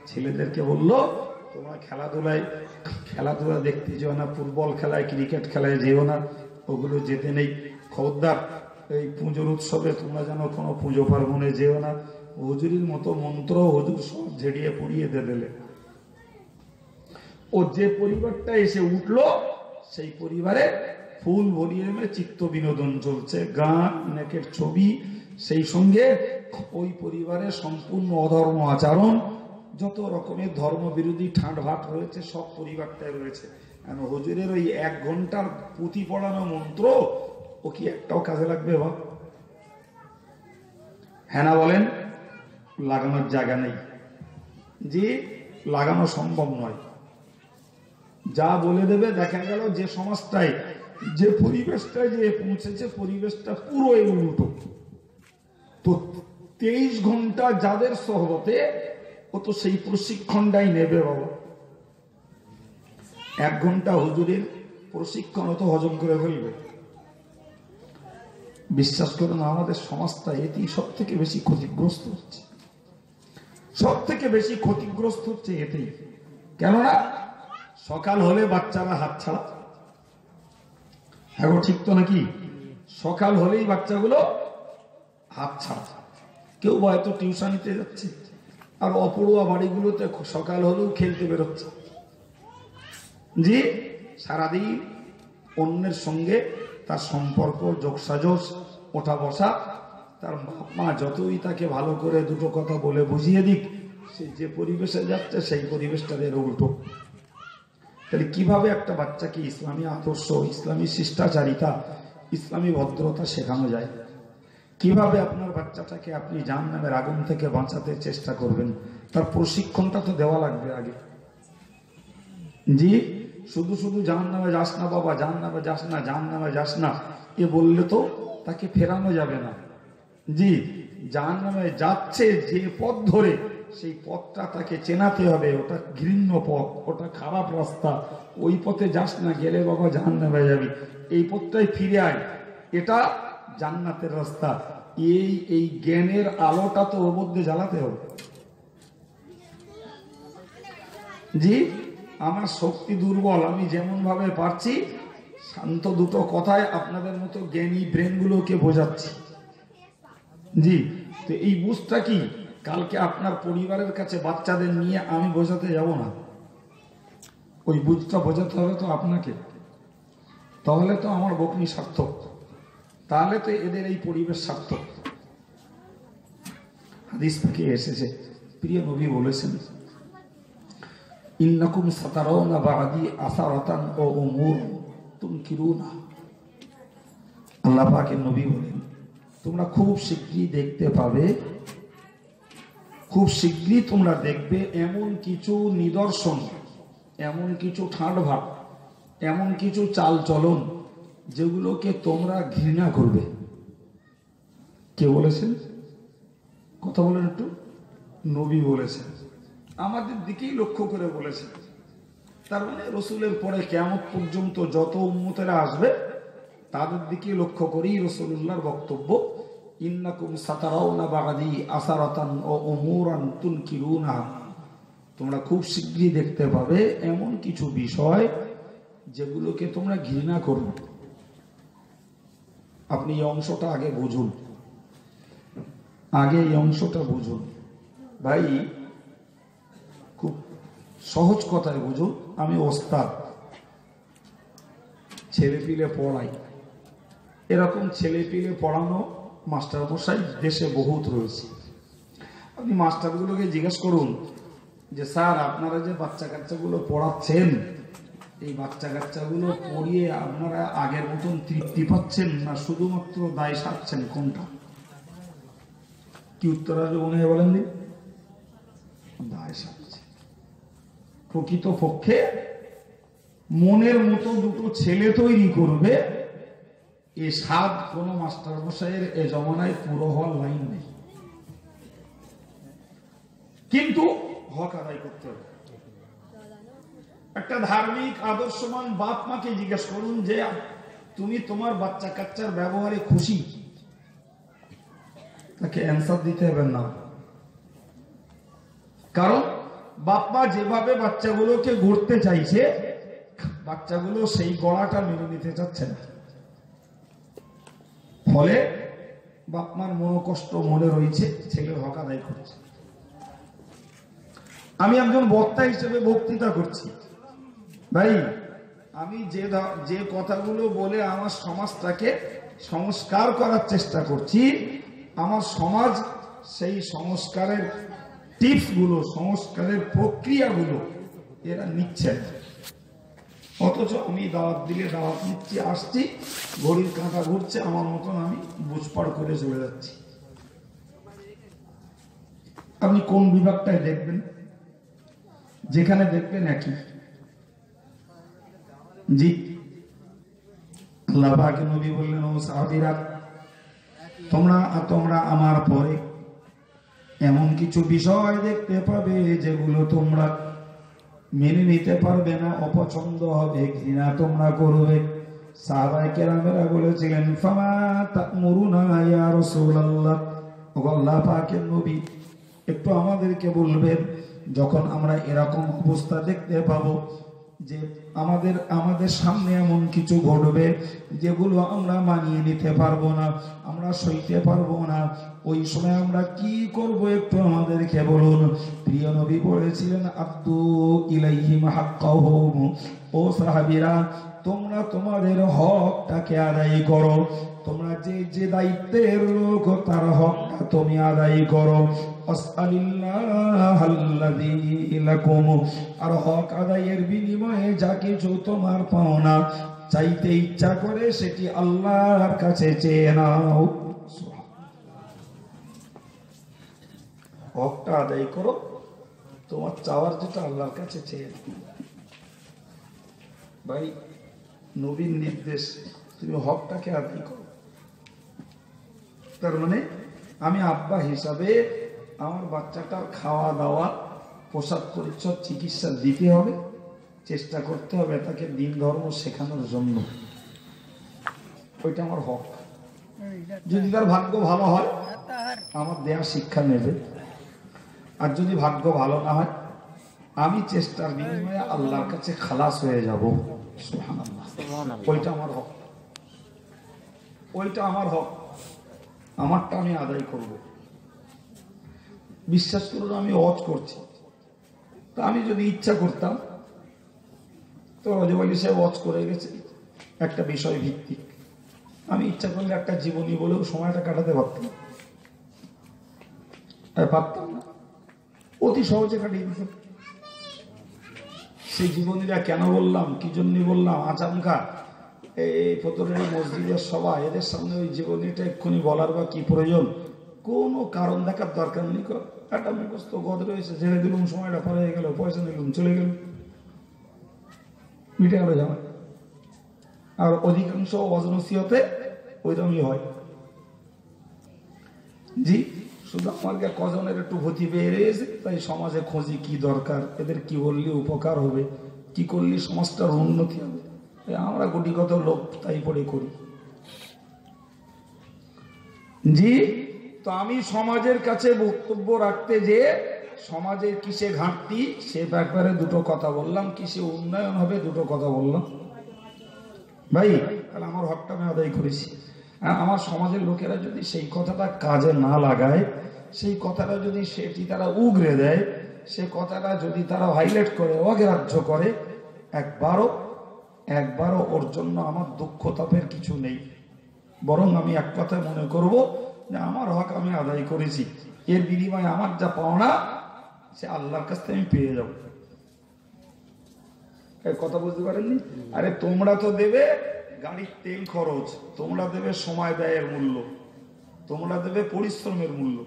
ছেলেদেরকে বললো তোমরা খেলাধুলা দেখতে যেও না, ফুটবল খেলায়, ক্রিকেট খেলায় যেও না, ওগুলো যেতে নেই, খবরদার এই পুজোর উৎসবে তোমরা যেন কোনো পুজো পার্বণে যেও না, হুজুরির মতো মন্ত্র হুজুর সব ঝেড়িয়ে পুড়িয়ে দিলে। ও যে পরিবারটা এসে উঠলো সেই পরিবারে ফুল ভরিয়ে চিত্ত বিনোদন চলছে, গান নেকের ছবি, সেই সঙ্গে ওই পরিবারে সম্পূর্ণ অধর্ম আচরণ, যত রকমের ধর্মবিরোধী ঠাঁটভাট রয়েছে সব পরিবারটাই রয়েছে। হুজুরের ওই 1 ঘন্টার পুঁথি পড়ানো মন্ত্র ও কি একটাও কাজে লাগবে? বা হ্যাঁ না বলেন? লাগানোর জায়গা নেই, যে লাগানো সম্ভব নয়। যা বলে দেবে, দেখা গেল যে সমাজটায় যে পরিবেশটায় যে পৌঁছেছে পরিবেশটা পুরো এই উল্টো। তো 23 ঘন্টা যাদের সহবতে ও তো সেই প্রশিক্ষণটাই নেবে বাবা। 1 ঘন্টা হুজুরের প্রশিক্ষণ তো হজম করে ফেলবে। বিশ্বাস করুন আমাদের সমাজটা এতেই সব থেকে বেশি ক্ষতিগ্রস্ত হচ্ছে, সব থেকে বেশি ক্ষতিগ্রস্ত হচ্ছে এতেই। কেননা সকাল হলে বাচ্চারা হাত ছাড়া, হ্যাঁ ঠিক তো নাকি? সকাল হলেই বাচ্চাগুলো হাত ছাড়া, কেউ হয়তো টিউশনিতে যাচ্ছে, আর অপড়ুয়া বাড়িগুলোতে সকাল হলেও খেলতে বেরোচ্ছে। জি, সারাদিন অন্যের সঙ্গে তার সম্পর্ক, যোগসাজশ, ওঠা বসা, তার মা যতই তাকে ভালো করে দুটো কথা বলে বুঝিয়ে দিক, সে যে পরিবেশে যাচ্ছে সেই পরিবেশটা এর উল্টো। তাহলে কিভাবে একটা বাচ্চাকে ইসলামী আদর্শ, ইসলামী শিষ্টাচারিতা, ইসলামী ভদ্রতা শেখানো যায়? কিভাবে আপনার বাচ্চাটাকে আপনি জাহান্নামের আগুন থেকে বাঁচাতে চেষ্টা করবেন? তার প্রশিক্ষণটা তো দেওয়া লাগবে আগে। জি, শুধু শুধু জাহান্নামে যাস না বাবা, জাহান্নামে যাস না, জাহান্নামে যাস না এ বললে তো তাকে ফেরানো যাবে না। জি, জাহান্নামে যাচ্ছে যে পথ ধরে, সেই পথটা তাকে চেনাতে হবে। ওটা ঘৃণ্য পথ, ওটা খারাপ রাস্তা, ওই পথে যাস না, গেলে বাবা জাহান্নামে যাবি, এই পথটাই ফিরে আয়, এটা জান্নাতের রাস্তা। এই জ্ঞানের আলোটা তো ওর মধ্যে জ্বালাতে হবে। জি, আমার শক্তি দুর্বল, আমি যেমন ভাবে পারছি শান্ত দুটো কথায় আপনাদের মতো জ্ঞানী ব্রেনগুলোকে বোঝাচ্ছি। জি, তো এই বুঝটা কি কালকে আপনার পরিবারের কাছে বাচ্চাদের নিয়ে আমি বোঝাতে যাব না, ওই বুঝটা বোঝাতে হবে তো আপনাকে। তাহলে তো আমার বকনি সার্থক, তাহলে তো এদের এই পরিবেশ সার্থক। হাদিস থেকে এসেছে, প্রিয় নবী বলেছেন, ইন্নাকুম সাতারাউনা বা'দি আসারাতান ওয়া উমুর তুনকিরুনা। আল্লাহ পাকের নবী বলেন, তোমরা খুব শীঘ্রই দেখতে পাবে, খুব শীঘ্রই তোমরা দেখবে এমন কিছু নিদর্শন, এমন কিছু ঠাঁটভাব, এমন কিছু চাল চলন যেগুলোকে তোমরা ঘৃণা করবে। কে বলেছেন? কথা বলেন একটু। নবী বলেছেন, আমাদের দিকেই লক্ষ্য করে বলেছেন। তার মানে রসুলের পরে কিয়ামত পর্যন্ত যত উম্মতেরা আসবে তাদের দিকে লক্ষ্য করেই রসুলুল্লাহর বক্তব্য, ইন্নাকুম সাতারাউনা বা'দি আসারাতান ওয়া উমুরান তুনকিরুনা। তোমরা খুব শীঘ্রই দেখতে পাবে এমন কিছু বিষয় যেগুলোকে তোমরা ঘৃণা করবে। আপনি এই অংশটা আগে বুঝুন, আগে এই অংশটা বুঝুন ভাই, খুব সহজ কথায় বুঝুন। আমি ওস্তাদ, ছেলে পিলে পড়াই, এরকম ছেলে পিলে পড়ানো মাস্টার মশাই দেশে বহুত রয়েছে। আপনি মাস্টারগুলোকে জিজ্ঞেস করুন যে স্যার আপনারা যে বাচ্চা কাচ্চাগুলো পড়াচ্ছেন, এই বাচ্চা কাচ্চাগুলো পড়িয়ে আপনারা আগের মতন তৃপ্তি পাচ্ছেন না শুধুমাত্র দায় সারছেন, কোনটা? কি উত্তর আসবে মনে হয় বলেন? দায় সারছে। প্রকৃত পক্ষে মনের মতো দুটো ছেলে তৈরি করবে, এ স্বাদ কোন মাস্টার মশাইয়ের এ জমানায় পুরো হওয়ার লাইন নেই। কিন্তু হক আদায় করতে হবে। একটা ধার্মিক আদর্শমান বাপ মাকে জিজ্ঞেস করুন যে তুমি তোমার বাচ্চা কাচ্চার ব্যবহারে খুশি? তাকে অ্যান্সার দিতে হবে না, কারণ বাপ মা যেভাবে বাচ্চাগুলোকে গড়তে চাইছে বাচ্চাগুলো সেই গড়াটা মেনে নিতে চাচ্ছে না। ফলে বাপ মার মনোকষ্ট মনে রয়েছে, ছেলের হক আদায় করছে। আমি একজন বক্তা হিসেবে বক্তৃতা করছি ভাই, আমি যে কথাগুলো বলে আমার সমাজটাকে সংস্কার করার চেষ্টা করছি, আমার সমাজ সেই সংস্কারের টিপস গুলো, সংস্কারের প্রক্রিয়াগুলো এরা নিচ্ছে, অথচ আমি দাওয়াত দিলে দাওয়াত নিচ্ছি, আসছি, ঘড়ির কাঁটা ঘুরছে, আমার মতন আমি বুঝপাড় করে চলে যাচ্ছি। আপনি কোন বিভাগটায় দেখবেন, যেখানে দেখবেন একই। জি, আল্লাহ পাক নবী বললেন, ও সাহাবীরা, তোমরা আমার পরে এমন কিছু বিষয় দেখতে পাবে যেগুলো তোমরা মেনে নিতে পারবে না, অপছন্দ হবে, ঘৃণা তোমরা করবে। সাহাবায়ে কেরামেরা বলেছিলেন, ফামা তা'মুরুনা ইয়া রাসূলুল্লাহ, ও আল্লাহ পাকের নবী, একটু আমাদেরকে বলবেন, যখন আমরা এরকম অবস্থা দেখতে পাবো যে আমাদের সামনে এমন কিছু ঘটবে যেগুলো আমরা মানিয়ে নিতে পারবো না, আমরা সইতে পারবো না, ওই সময় আমরা কি করব একটু আমাদেরকে বলুন। প্রিয় নবী বলেছিলেন, আদ্দু ইলাইহিম হাক্কাহুম, ও সাহাবীরা, তোমরা তোমাদের হকটাকে আদায় করো, তোমরা যে দায়িত্বের লোক তার হকটা তুমি আদায় করো। আর হক আদায়ের বিনিময়ে যা কিছু তোমার পাওনা চাইতে ইচ্ছা করে সেটি আল্লাহর কাছে চেয়ে নাও। হকটা আদায় করো, তোমার চাওয়ার যেটা আল্লাহর কাছে চেয়ে নাও। ভাই, নবীর নির্দেশ, তুমি হকটাকে আদায় করো। তার মানে আমি আব্বা হিসাবে আমার বাচ্চাটার খাওয়া দাওয়া, পোশাক পরিচ্ছদ, চিকিৎসা দিতে হবে, চেষ্টা করতে হবে তাকে দিন ধর্ম শেখানোর জন্য, ওইটা আমার হক। যদি তার ভাগ্য ভালো হয় আমার দেয়া শিক্ষা নেবে, আর যদি ভাগ্য ভালো না হয় আমি চেষ্টার বিনিময়ে আল্লাহর কাছে খালাস হয়ে যাব। সুবহানাল্লাহ, ওইটা আমার হক, ওইটা আমার হক, আমারটা আমি আদায় করব। বিশ্বাস করুন, আমি ওয়াজ করছি, তা আমি যদি ইচ্ছা করতাম তো রজব আলী সাহেব ওয়াজ করে গেছে একটা বিষয় ভিত্তিক, আমি ইচ্ছা করলে একটা জীবনী বলেও সময়টা কাটাতে পারতাম, পারতাম না, অতি সহজে কাটিয়ে দিতাম। সেই জীবনীরা কেন বললাম, কি জন্য বললাম, আচমকা এই ফতরের মসজিদের সভা, এদের সামনে ওই জীবনীটা এক্ষুনি বলার বা কি প্রয়োজন, কোনো কারণ দেখার দরকার নেই। একটা মুখস্থ গদ রয়েছে, ছেড়ে দিলুম, সময়টা পার হয়ে গেল, পয়সা নিলুম, চলে গেল, মিটে গেল জামা। আর অধিকাংশ অজনসিয়তে ওইরকমই হয়। জি, শুধু আমাকে কজনের একটু গতি পেয়ে রয়েছে, তাই সমাজে খুঁজি কি দরকার, এদের কি বললে উপকার হবে, কি করলে সমাজটার উন্নতি হবে, আমরা গুটিগত লোক তাই পড়ে করি। জি, তো আমি সমাজের কাছে বক্তব্য রাখতে যে সমাজের কিসে ঘাটতি সে ব্যাপারে দুটো কথা বললাম, কিসে উন্নয়ন হবে দুটো কথা বললাম। ভাই, তাহলে আমার হকটা আমি আদায় করেছি। আমার সমাজের লোকেরা যদি সেই কথাটা কাজে না লাগায়, সেই কথাটা যদি সেটি তারা উগরে দেয়, সে কথাটা যদি তারা হাইলাইট করে, অগ্রাহ্য করে, একবারও ওর জন্য আমার দুঃখ তাপের কিছু নেই। বরং আমি এক কথায় মনে করব যে আমার হক আমি আদায় করেছি, এর বিনিময়ে আমার যা পাওনা সে আল্লাহর কাছ থেকে আমি পেয়ে যাব। কথা বুঝতে পারেননি? আরে তোমরা তো দেবে গাড়ির তেল খরচ, তোমরা দেবে সময় ব্যয়ের মূল্য, তোমরা দেবে পরিশ্রমের মূল্য।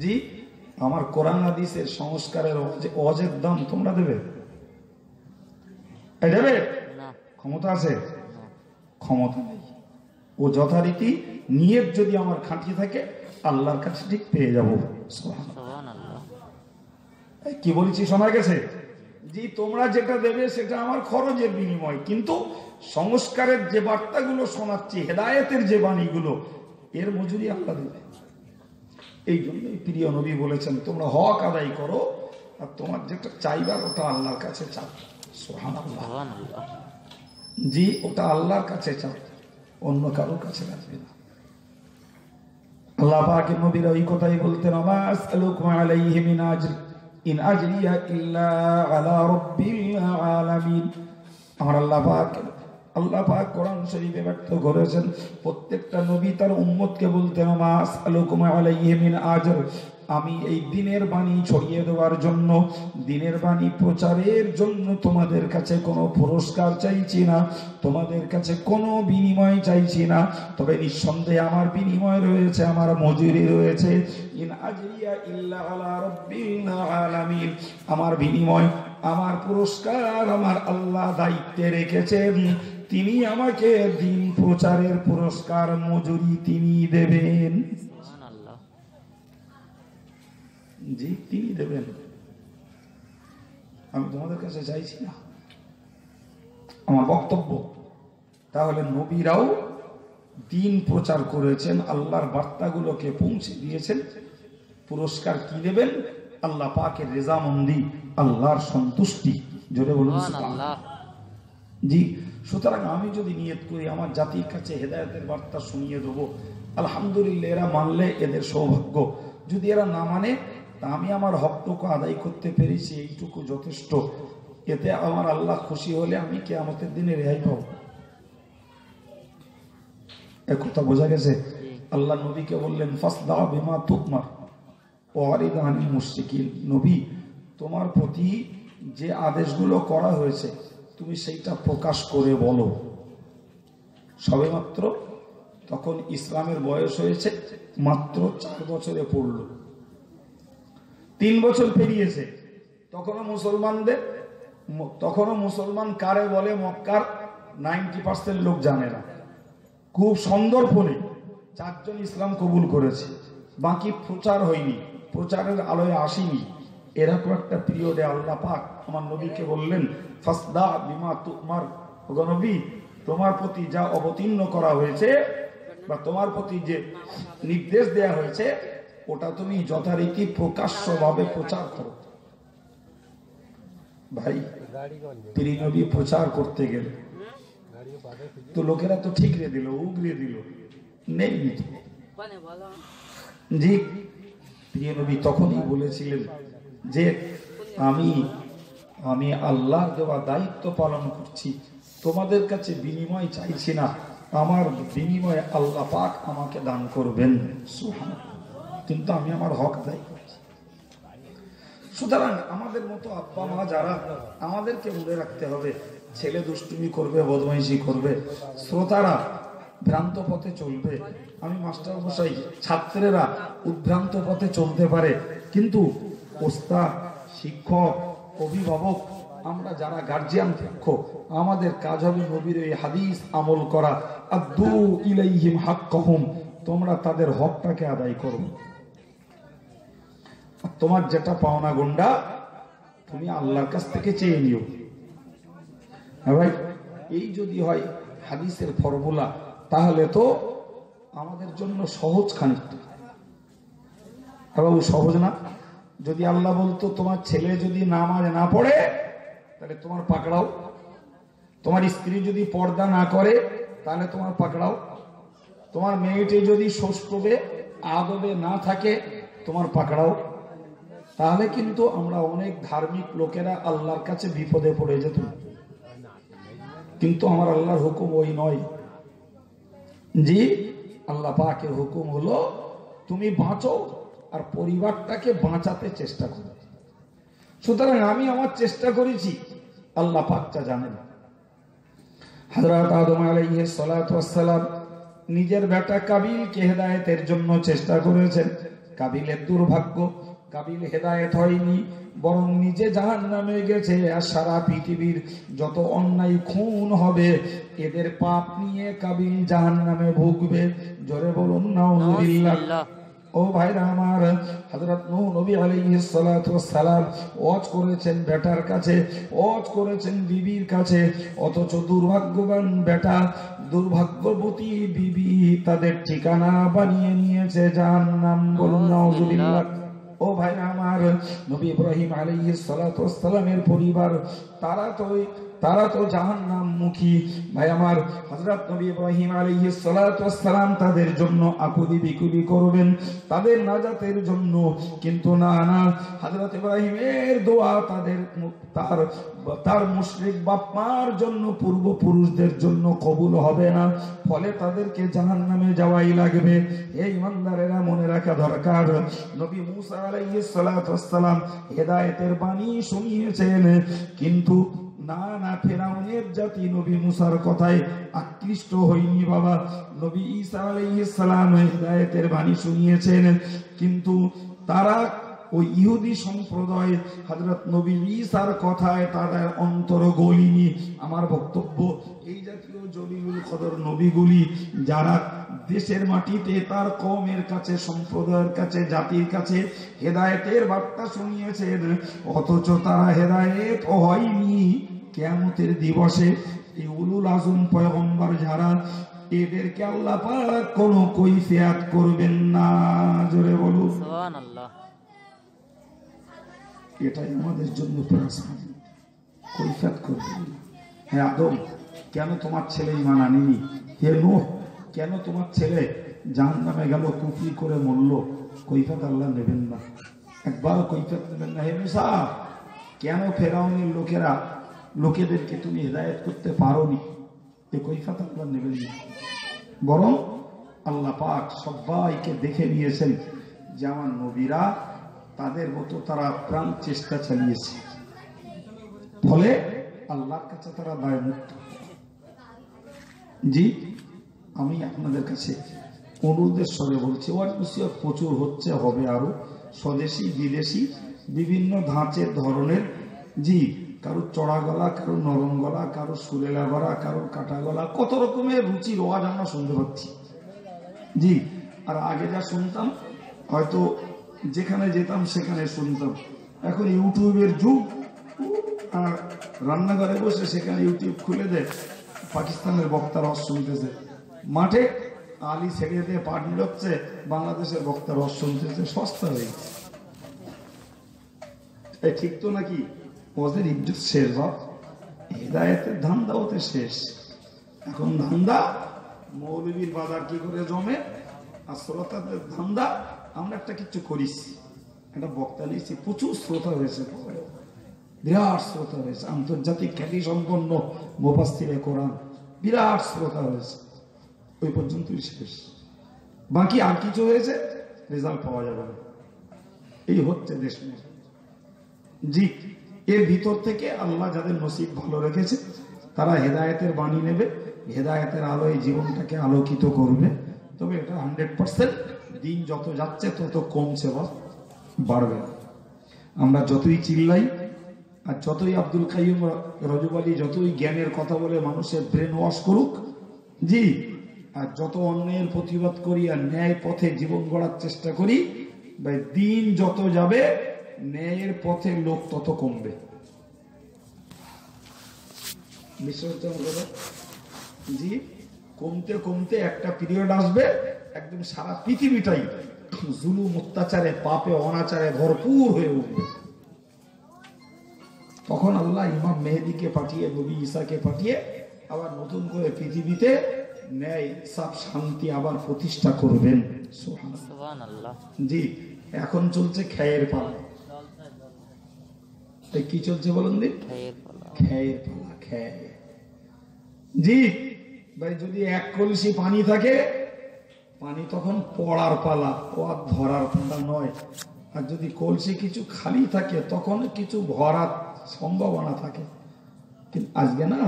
জি, আমার কোরআন হাদিসের সংস্কারের ওয়াজের দাম তোমরা দেবে? দেবে? ক্ষমতা আছে? ক্ষমতা নেই। ও যথারীতি নিয়ত যদি আমার খাঁটিয়ে থাকে আল্লাহর কাছে ঠিক পেয়ে যাব। কি বলছি শোনা গেছে? জি, তোমরা যেটা দেবে সেটা আমার খরচের বিনিময়, কিন্তু সংস্কারের যে বার্তাগুলো শোনাচ্ছি, হেদায়েতের যে বাণীগুলো, এর মজুরি আল্লাহ দেবে। এই জন্যই প্রিয় নবী বলেছেন, তোমরা হক আদায় করো, আর তোমার যেটা চাইবার ওটা আল্লাহর কাছে চাও। সুবহানাল্লাহ। জি, ওটা আল্লাহর কাছে চাও। অন্য কারোর কাছে রাখবে না। আল্লাহ পাকের নবীরা ওই কথাই বলতেন, আমা আসআলুকুম আলাইহি মিন আজর ইন আজরিয়া ইল্লা আলা রাব্বিল আলামিন। আমার আল্লাহ পাক কোরআন শরীফে ব্যক্ত করেছেন, প্রত্যেকটা নবী তার উম্মতকে বলতেন, আমা আসআলুকুম আলাইহি মিন আজর, আমি এই দ্বীনের বাণী ছড়িয়ে দেওয়ার জন্য, দ্বীনের বাণী প্রচারের জন্য তোমাদের কাছে কোনো পুরস্কার চাইছি না, তোমাদের কাছে কোনো বিনিময় চাইছি না। তবে নিঃসন্দেহে আমার বিনিময় রয়েছে, আমার মজুরি রয়েছে। ইন আজরিয়া ইল্লা আলা রাব্বিল আলামিন, আমার বিনিময়, আমার পুরস্কার আমার আল্লাহ দায়িত্বে রেখেছেন। তিনি আমাকে দ্বীন প্রচারের পুরস্কার, মজুরি তিনি দেবেন। জি, তিনি দেবেন। আমি তোমাদের কাছে চাইছি না। আমার বক্তব্য, তাহলে নবীরাও দ্বীন প্রচার করেছেন, আল্লাহর বার্তাগুলোকে পৌঁছে দিয়েছেন। পুরস্কার কি দেবেন? আল্লাহ পাকের রেজামন্দি, আল্লাহর সন্তুষ্টি। জোরে বলুন সুবহানাল্লাহ। জি, সুতরাং আমি যদি নিয়ত করি আমার জাতির কাছে হেদায়েতের বার্তা শুনিয়ে দেবো, আলহামদুলিল্লাহ, এরা মানলে এদের সৌভাগ্য। যদি এরা না মানে, তা আমি আমার হকটুকু আদায় করতে পেরেছি, এইটুকু যথেষ্ট। এতে আমার আল্লাহ খুশি হলে আমি কিয়ামতের দিনে রেহাই পাব। এক কথা বোঝা গেছে? আল্লাহ নবীকে বললেন, ফাসদা বিমা তুকমার ওয়ারিদ আনিল মুশরিকিন। নবী, তোমার প্রতি যে আদেশগুলো করা হয়েছে তুমি সেইটা প্রকাশ করে বলো। সবেমাত্র তখন ইসলামের বয়স হয়েছে মাত্র 4 বছরে পড়ল। 3 বছর পেরিয়েছে, তখনও মুসলমান কারে বলে মক্কার 90% লোক জানে না। খুব সন্দর্পণে 4 জন ইসলাম কবুল করেছে, বাকি প্রচার হয়নি, প্রচারের আলোয় আসেনি। এরকম একটা পিরিয়ডে আল্লাহ পাক আমার নবীকে বললেন, ফাসদা বিমা তুমার, নবী, তোমার প্রতি যা অবতীর্ণ করা হয়েছে বা তোমার প্রতি যে নির্দেশ দেয়া হয়েছে ওটা তুমি যথারীতি প্রকাশ্যভাবে প্রচার করো। ভাই, তিনি নবী প্রচার করতে গেলে তো লোকেরা তো ঠিকরে দিল, উগরে দিল, নেই। জি, প্রিয় নবী তখনই বলেছিলেন যে আমি আল্লাহর দেওয়া দায়িত্ব পালন করছি, তোমাদের কাছে বিনিময় চাইছি না, আমার বিনিময়ে আল্লাহ পাক আমাকে দান করবেন। সুবহানাল্লাহ। কিন্তু আমি আমার হক আদায় করছি। সুতরাং আমাদের মতো আব্বা মা যারা, আমাদেরকে মনে রাখতে হবে, ছেলে দুষ্টুমি করবে, বদমাইশি করবে, শ্রোতারা ভ্রান্ত পথে চলবে। আমি মাস্টার মশাই, ছাত্রেরা উদ্ভ্রান্ত পথে চলতে পারে, কিন্তু ওস্তাদ, শিক্ষক, অভিভাবক, আমরা যারা গার্জিয়ান পক্ষ, আমাদের কাজ হবে নবীর এই হাদিস আমল করা। আদু ইলাইহিম হাক্কাহুম, তোমরা তাদের হকটাকে আদায় করো। তোমার যেটা পাওনা গন্ডা তুমি আল্লাহর কাছ থেকে চেয়ে নিও। হ্যাঁ ভাই, এই যদি হয় হাদিসের ফর্মুলা, তাহলে তো আমাদের জন্য সহজ খানিকটা। হ্যাঁ বাবু, সহজ না? যদি আল্লাহ বলতো তোমার ছেলে যদি নামাজ না পড়ে তাহলে তোমার পাকড়াও, তোমার স্ত্রী যদি পর্দা না করে তাহলে তোমার পাকড়াও, তোমার মেয়েটি যদি ষষ্ঠবে আদবে না থাকে তোমার পাকড়াও, তাহলে কিন্তু আমরা অনেক ধার্মিক লোকেরা আল্লাহর কাছে বিপদে পড়ে যেত। কিন্তু আমার আল্লাহর হুকুম ওই নয়। জি, আল্লাহ পাকের হুকুম হলো তুমি বাঁচো আর পরিবারটাকে বাঁচাতে চেষ্টা করো। সুতরাং আমি আমার চেষ্টা করেছি, আল্লাহ পাক তা জানেন। হযরত আদম আলাইহিস সালাতু ওয়াস সালাম নিজের বেটা কাবিলকে হেদায়েতের জন্য চেষ্টা করেছেন। কাবিলের দুর্ভাগ্য, কাবিল হেদায়েত হয়নি, বরং নিজে জাহান্নামে গেছে। আর সারা পৃথিবীর যত অন্যায় খুন হবে এদের পাপ নিয়ে কাবিল জাহান্নামে ভুগবে। জোরে বলুন নাউযুবিল্লাহ। ও ভাইরা আমার, হযরত নূহ নবী আলাইহিস সালাতু ওয়াস সালাম ওয়াজ করেছেন বেটার কাছে, ওয়াজ করেছেন বিবির কাছে, অথচ দুর্ভাগ্যবান বেটা, দুর্ভাগ্যবতী বিবি তাদের ঠিকানা বানিয়ে নিয়েছে জাহান্নাম। বলুন নাউযুবিল্লাহ। ও ভাইরা আমার, নবী ইব্রাহিম আলাইহিস সালাতু ওয়াস সালামের পরিবার, তারা তো জাহান্নামমুখী। ভাই আমার, হযরত নবী ইব্রাহিম আলাইহিস সালাতু ওয়াস সালাম তাদের জন্য আকুলি বিকুলি করবেন তাদের নাজাতের জন্য, কিন্তু না, হযরত ইব্রাহিমের দোয়া তার মুশরিক বাপ মার জন্য, পূর্বপুরুষদের জন্য কবুল হবে না, ফলে তাদেরকে জাহান্নামে যাওয়াই লাগবে। এই ইমানদারেরা মনে রাখা দরকার, নবী মুসা আলাইহিস সালাতু ওয়াস সালাম হেদায়েতের বাণী শুনিয়েছেন, কিন্তু না ফেরাউনের জাতি নবী মুসার কথায় আকৃষ্ট হয়নি বাবা। নবী ঈসা আলাইহিস সালাম হিদায়াতের বাণী শুনিয়েছেন, কিন্তু তারা ওই ইহুদি সম্প্রদায় হযরত নবী ঈসার কথায় তাদের অন্তর গলিনি। আমার বক্তব্য, এই জাতীয় জলিলুল কদর নবীগুলি যারা দেশের মাটিতে তার কওমের কাছে, সম্প্রদায়ের কাছে, জাতির কাছে হেদায়েতের বার্তা শুনিয়েছেন, অথচ তারা হেদায়েত হয়নি, কিয়ামতের দিবসে এই উলুল আজম পয়গম্বর যারা, এদেরকে আল্লাহ পাক কোনো কৈফিয়ত করবেন না। জোরে বলুন সুবহানাল্লাহ। এটাই আমাদের জন্য প্রাসঙ্গিক, কৈফিয়ত করবেন। হে আদম, কেন তোমার ছেলে ঈমান আনেনি? হে নূহ, কেন তোমার ছেলে জাহান্নামে গেল, কুফরি করে মরল? কৈফিয়ত আল্লাহ নেবেন না, একবার কৈফিয়ত নেবেন না। হে মুসা, কেন ফেরাউনের লোকেদেরকে তুমি হিদায়াত করতে পারোনি? এই কৈফিয়ত আল্লাহ নেবেন না, বরং আল্লাহ পাক সবাইকে দেখে নিয়েছেন যে আমার নবীরা তাদের মতো তারা প্রাণ চেষ্টা চালিয়েছে, ফলে আল্লাহর কাছে তারা দায়মুক্ত। জি, আমি আপনাদের কাছে অনুরোধের স্বরে বলছি, ওয়াজ নসিহত প্রচুর হচ্ছে, হবে আরো, স্বদেশি বিদেশি বিভিন্ন ধাঁচের ধরনের। জি, কারো চড়া গলা, কারো নরম গলা, কারো সুরেলা গলা, কারো কাটা গলা, কত রকমের রুচির ওয়াজ আমরা শুনতে পাচ্ছি। জি, আর আগে যা শুনতাম হয়তো যেখানে যেতাম সেখানে শুনতাম, এখন ইউটিউবের যুগ, আর রান্নাঘরে বসে সেখানে ইউটিউব খুলে দেয়, পাকিস্তানের বক্তার রস শুনতেছে, মাঠে আলি ছেড়ে দিয়ে পাট হচ্ছে, বাংলাদেশের বক্তার রস শুনতেছে, সস্তা হয়ে গেছে। ঠিক তো নাকি? ওদের ইজ্জত শেষ, বাপ হিদায়াতের ধান্দা ওতে শেষ। এখন ধান্দা মৌলবীর বাজার কি করে জমে, আর শ্রোতাদের ধান্দা আমরা একটা কিছু করিস, একটা বক্তা নিয়েছি, প্রচুর শ্রোতা হয়েছে, বিরাট শ্রোতা হয়েছে, আন্তর্জাতিক খ্যাতি সম্পন্ন মুফাসসিরে কোরআন, বিরাট শ্রোতা হয়েছে, ওই পর্যন্তই শেষ। বাকি আর কিছু হয়েছে রেজাল্ট পাওয়া যাবে না, এই হচ্ছে দেশ। জি, এর ভিতর থেকে আল্লাহ যাদের নসিব ভালো রেখেছে তারা হেদায়েতের বাণী নেবে, হেদায়েতের আলোয় জীবনটাকে আলোকিত করবে। তবে এটা 100%, দিন যত যাচ্ছে তত কমছে বা বাড়বে। আমরা যতই চিল্লাই আর যতই আব্দুল কাইয়ুম রজব আলী যতই জ্ঞানের কথা বলে মানুষের ব্রেন ওয়াশ করুক, জি, আর যত অন্যায়ের প্রতিবাদ করি আর ন্যায় পথে জীবন গড়ার চেষ্টা করি, ভাই দিন যত যাবে ন্যায়ের পথে লোক তত কমবে। জি, কমতে কমতে একটা পিরিয়ড আসবে একদম সারা পৃথিবীটাই জুলুম, অত্যাচারে, পাপে, অনাচারে ভরপুর হয়ে উঠবে। তখন আল্লাহ ইমাম মেহেদীকে পাঠিয়ে, নবী ঈসাকে পাঠিয়ে আবার নতুন করে পৃথিবীতে ন্যায়, ইনসাফ, শান্তি আবার প্রতিষ্ঠা করবেন। সুবহানাল্লাহ। জি, এখন চলছে খেয়ের পালা। কি চলছে বলুন দিন? খেয়ের পালা, খেয়ে। জি ভাই, যদি এক কলসি পানি থাকে, পানি তখন পড়ার পালা, ও আর ধরার পালা নয়। আর যদি কলসি কিছু খালি থাকে তখন কিছু ভরার সম্ভাবনা থাকে। কিন্তু আজকে না,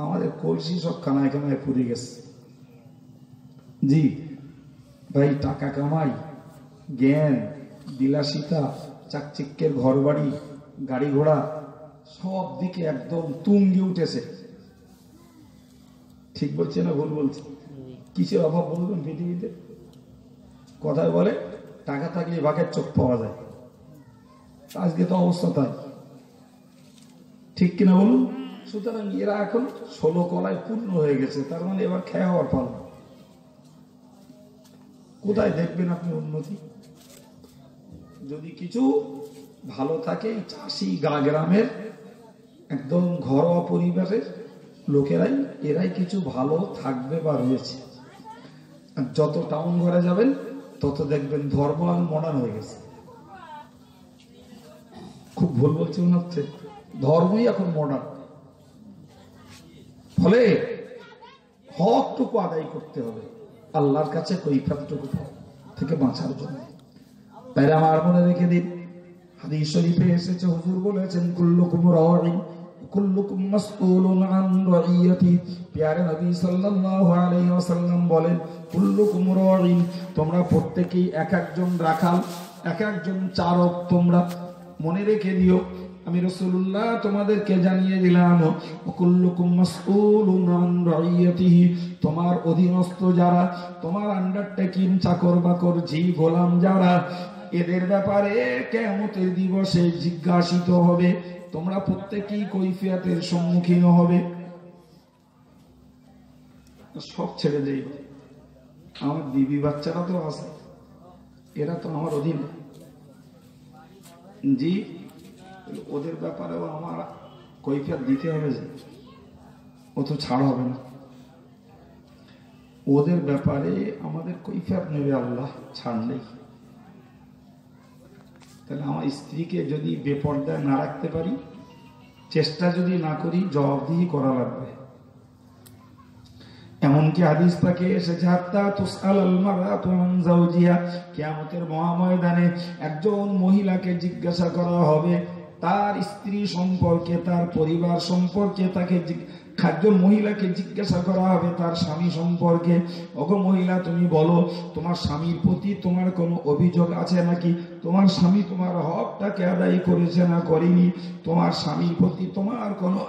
আমাদের কলসি সব কানায় কানায় পুড়ে গেছে। জি ভাই, টাকা কামাই, জ্ঞান, বিলাসিতা, চাকচিক্যের ঘর বাড়ি, গাড়ি ঘোড়া, সব দিকে একদম তুঙ্গে উঠেছে। ঠিক বলছে না ভুল বলছে? কিসের অভাব বলবেন পৃথিবীতে? কথায় বলে টাকা থাকলে বাঘের চোখ পাওয়া যায়, আজকে তো অবস্থা তাই, ঠিক কিনা বলুন? সুতরাং এরা এখন 16 কলায় পূর্ণ হয়ে গেছে, তার মানে এবার খেয়ে হওয়ার পালা। কোথায় দেখবেন আপনি উন্নতি? যদি কিছু ভালো থাকে, চাষি গ্রামের একদম ঘরোয়া পরিবারের লোকেরাই, এরাই কিছু ভালো থাকবে বা রয়েছে। আর যত টাউন ঘরে যাবেন তত দেখবেন ধর্ম আর মডার্ন হয়ে গেছে। খুব ভুল বলছি মনে হচ্ছে, ধর্মই এখন মডার্ন। ফলে হকটুকু আদায় করতে হবে আল্লাহর কাছে, কৈফিয়তটুকু থেকে বাঁচার জন্য। তাই আমার মনে রেখে দিন, হাদিস শরীফে এসেছে, হুজুর বলেছেন কুল্লুকুম রাঈন কুল্লুকুম মাসউলুন আন রাইয়াতি। প্যারে নবী সাল্লাল্লাহু আলাইহি ওয়াসাল্লাম বলেন, কুল্লুকুম রাঈন, তোমরা প্রত্যেকেই এক একজন রাখাল, এক একজন চারক। তোমরা মনে রেখে দিও, আমি রাসূলুল্লাহ তোমাদেরকে জানিয়ে দিলাম, কুল্লুকুম মাসউলুন আন রাইয়াতিহি, তোমার অধীনস্থ যারা, তোমার আন্ডার টেকিং চাকর বাকর জি গোলাম যারা, এদের ব্যাপারে কিয়ামতের দিবসে জিজ্ঞাসিত হবে। তোমরা প্রত্যেকেই কৈফিয়তের সম্মুখীন হবে। সব ছেড়ে দেই, আমার বিবি বাচ্চারা তো আছে, এরা তো আমার অধীনে, জি ওদের ব্যাপারেও আমার কৈফিয়ত দিতে হবে, যে ও তো ছাড় হবে না। ওদের ব্যাপারে আমাদের কৈফিয়ত নেবে আল্লাহ, ছাড় নেই। তাহলে আমার স্ত্রীকে যদি বেপর্দায় না রাখতে পারি, চেষ্টা যদি না করি, জবাবদিহি করা লাগবে। এমনকি হাদিস পাকে এসেছে, হাত্তা তুসআলাল মারআতু আন যাওজিহা, কিয়ামতের মহাময়দানে একজন মহিলাকে জিজ্ঞাসা করা হবে তার স্ত্রী সম্পর্কে, তার পরিবার সম্পর্কে। তাকে একজন মহিলাকে জিজ্ঞাসা করা হবে তার স্বামী সম্পর্কে। ওগো মহিলা, তুমি বলো, তোমার স্বামীর প্রতি তোমার কোনো অভিযোগ আছে নাকি? তোমার স্বামী তোমার হকটাকে আদায় করেছে না করেনি? তোমার স্বামীর প্রতি তোমার কোনো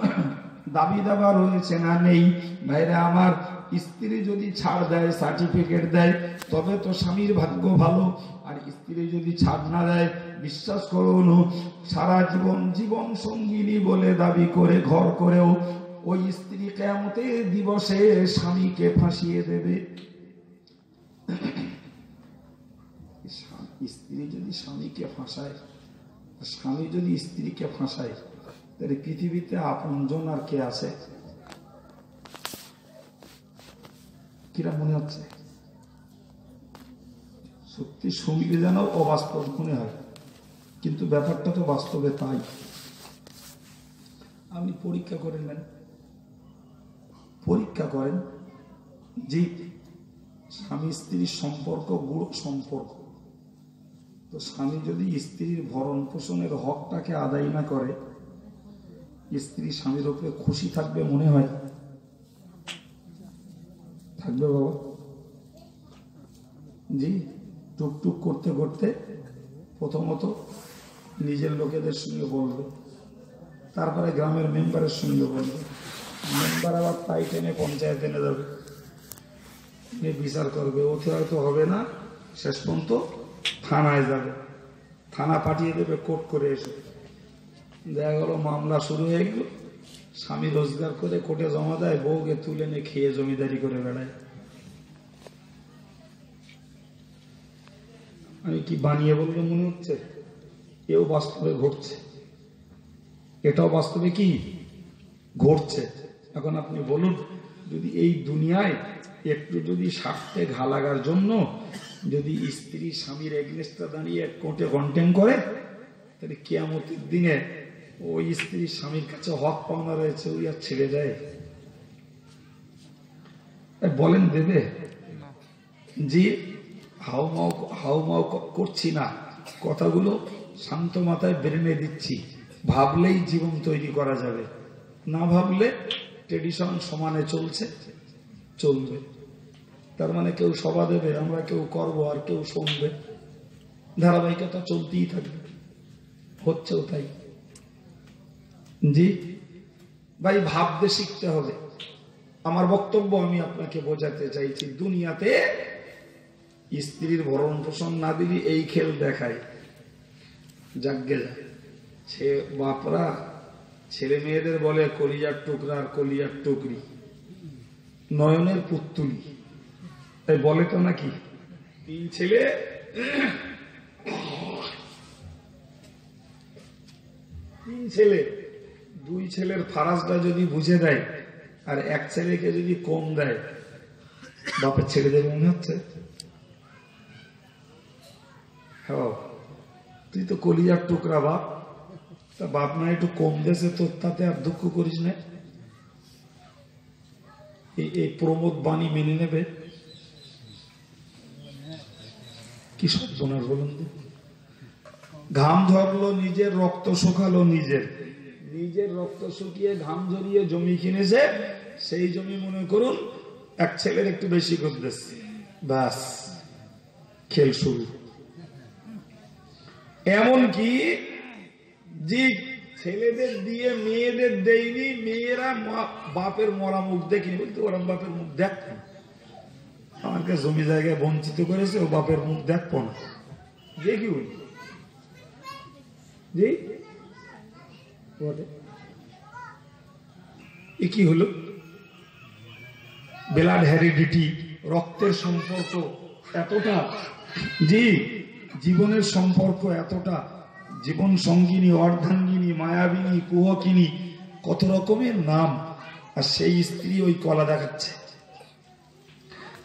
দাবি দাবা রয়েছে না নেই? ভাইরা আমার, স্ত্রী যদি ছাড় দেয়, সার্টিফিকেট দেয়, তবে তো স্বামীর ভাগ্য ভালো। আর স্ত্রী যদি ছাড় না দেয়, বিশ্বাস করুন, সারা জীবন জীবন সঙ্গিনী বলে দাবি করে ঘর করেও ওই স্ত্রী কিয়ামতের দিবসে স্বামীকে ফাঁসিয়ে দেবে। স্ত্রী যদি স্বামীকে ফাঁসায়, স্বামী যদি স্ত্রীকে ফাঁসায়, তাহলে পৃথিবীতে আপনজন আর কে আছে? কিরা মনে হচ্ছে? সত্যি শুনলে যেন অবাস্তব মনে হয়, কিন্তু ব্যাপারটা তো বাস্তবে তাই। আপনি পরীক্ষা করে নেন, পরীক্ষা করেন যে স্বামী স্ত্রীর সম্পর্ক গূঢ় সম্পর্ক, তো স্বামী যদি স্ত্রীর ভরণ পোষণের হকটাকে আদায় না করে, স্ত্রী স্বামীর উপরে খুশি থাকবে মনে হয়? থাকবে বাবা? জি, টুকটুক করতে করতে প্রথমত নিজের লোকেদের সঙ্গে বলবে, তারপরে গ্রামের মেম্বারের সঙ্গে বলবে, মেম্বার আবার তাই টেনে পঞ্চায়েত এনে যাবে, বিচার করবে, ওতে হয়তো হবে না, শেষ পর্যন্ত থানায় যাবে, থানা পাঠিয়ে দেবে কোর্ট করে এসে। দেখা গেল মামলা শুরু হয়ে গেল, স্বামী রোজগার করে কোর্টে জমা দেয়, বউকে তুলে নিয়ে খেয়ে জমিদারি করে বেড়ায়। আমি কি বানিয়ে বললে মনে হচ্ছে? এও বাস্তবে ঘটছে, এটাও বাস্তবে কি ঘটছে। এখন আপনি বলুন, যদি এই দুনিয়ায় একটু যদি স্বার্থে ঘা লাগার জন্য যদি স্ত্রী স্বামীর এগনেস্টে দাঁড়িয়ে কোর্টে কন্টেম করে, তাহলে কিয়ামতের দিনে ওই স্ত্রী স্বামীর কাছে হক পাওনা রয়েছে, ওই আর ছেড়ে দেয়? বলেন দেবে? জি, হাউমাউ করছি না, কথাগুলো শান্ত মাথায় ব্রেনে দিচ্ছি। ভাবলেই জীবন তৈরি করা যাবে, না ভাবলে ট্রেডিশন সমানে চলছে, চলবে। তার মানে কেউ সভা দেবে, আমরা কেউ করব, আর কেউ শুনবে, ধারাবাহিকতা চলতেই থাকবে, হচ্ছেও তাই। জি ভাই, ভাবতে শিখতে হবে। আমার বক্তব্য আমি আপনাকে বোঝাতে চাইছি, দুনিয়াতে স্ত্রীর ভরণ পোষণ না দিলে এই খেল দেখায়, যাগ্গে যায়। সে বাপরা ছেলে মেয়েদের বলে কলিজার টুকরা আর কলিজার টুকরি, নয়নের পুত্তুলি, তাই বলে তো নাকি? তিন ছেলে, তিন ছেলে, দুই ছেলের ফারাজটা যদি বুঝে দেয় আর এক ছেলেকে যদি কম দেয়, বাপের ছেড়ে দেবে মনে হচ্ছে? হ্যাঁ, তুই তো কলিজার টুকরা বাপ, তা বাপ না একটু কম দেশে তোর, তাতে আর দুঃখ করিস না? এই প্রমোদ বাণী মেনে নেবে? কি সর্বনাশ বলুন তো। ঘাম ঝরলো নিজের, রক্ত শুকালো নিজের, নিজের রক্ত শুকিয়ে ঘাম ঝরিয়ে জমি কিনেছে, সেই জমি মনে করুন এক ছেলের একটু বেশি করে দিচ্ছে, ব্যাস খেল শুরু। এমনকি যে ছেলেদের দিয়ে মেয়েদের দেয়নি, মেয়েরা বাপের মরা মুখ দেখিনি, বলতে ওরম বাপের মুখ দেখো, আমাকে জমি জায়গায় বঞ্চিত করেছে, ও বাপের মুখ দেখবো না, দেখি ওই জি কি হলো? ব্লাড হেরিডিটি, রক্তের সম্পর্ক এতটা, জি জীবনের সম্পর্ক এতটা, জীবন সঙ্গিনী, অর্ধাঙ্গিনী, মায়াবিনী, কুহকিনী, কত রকমের নাম, আর সেই স্ত্রী ওই কলা দেখাচ্ছে।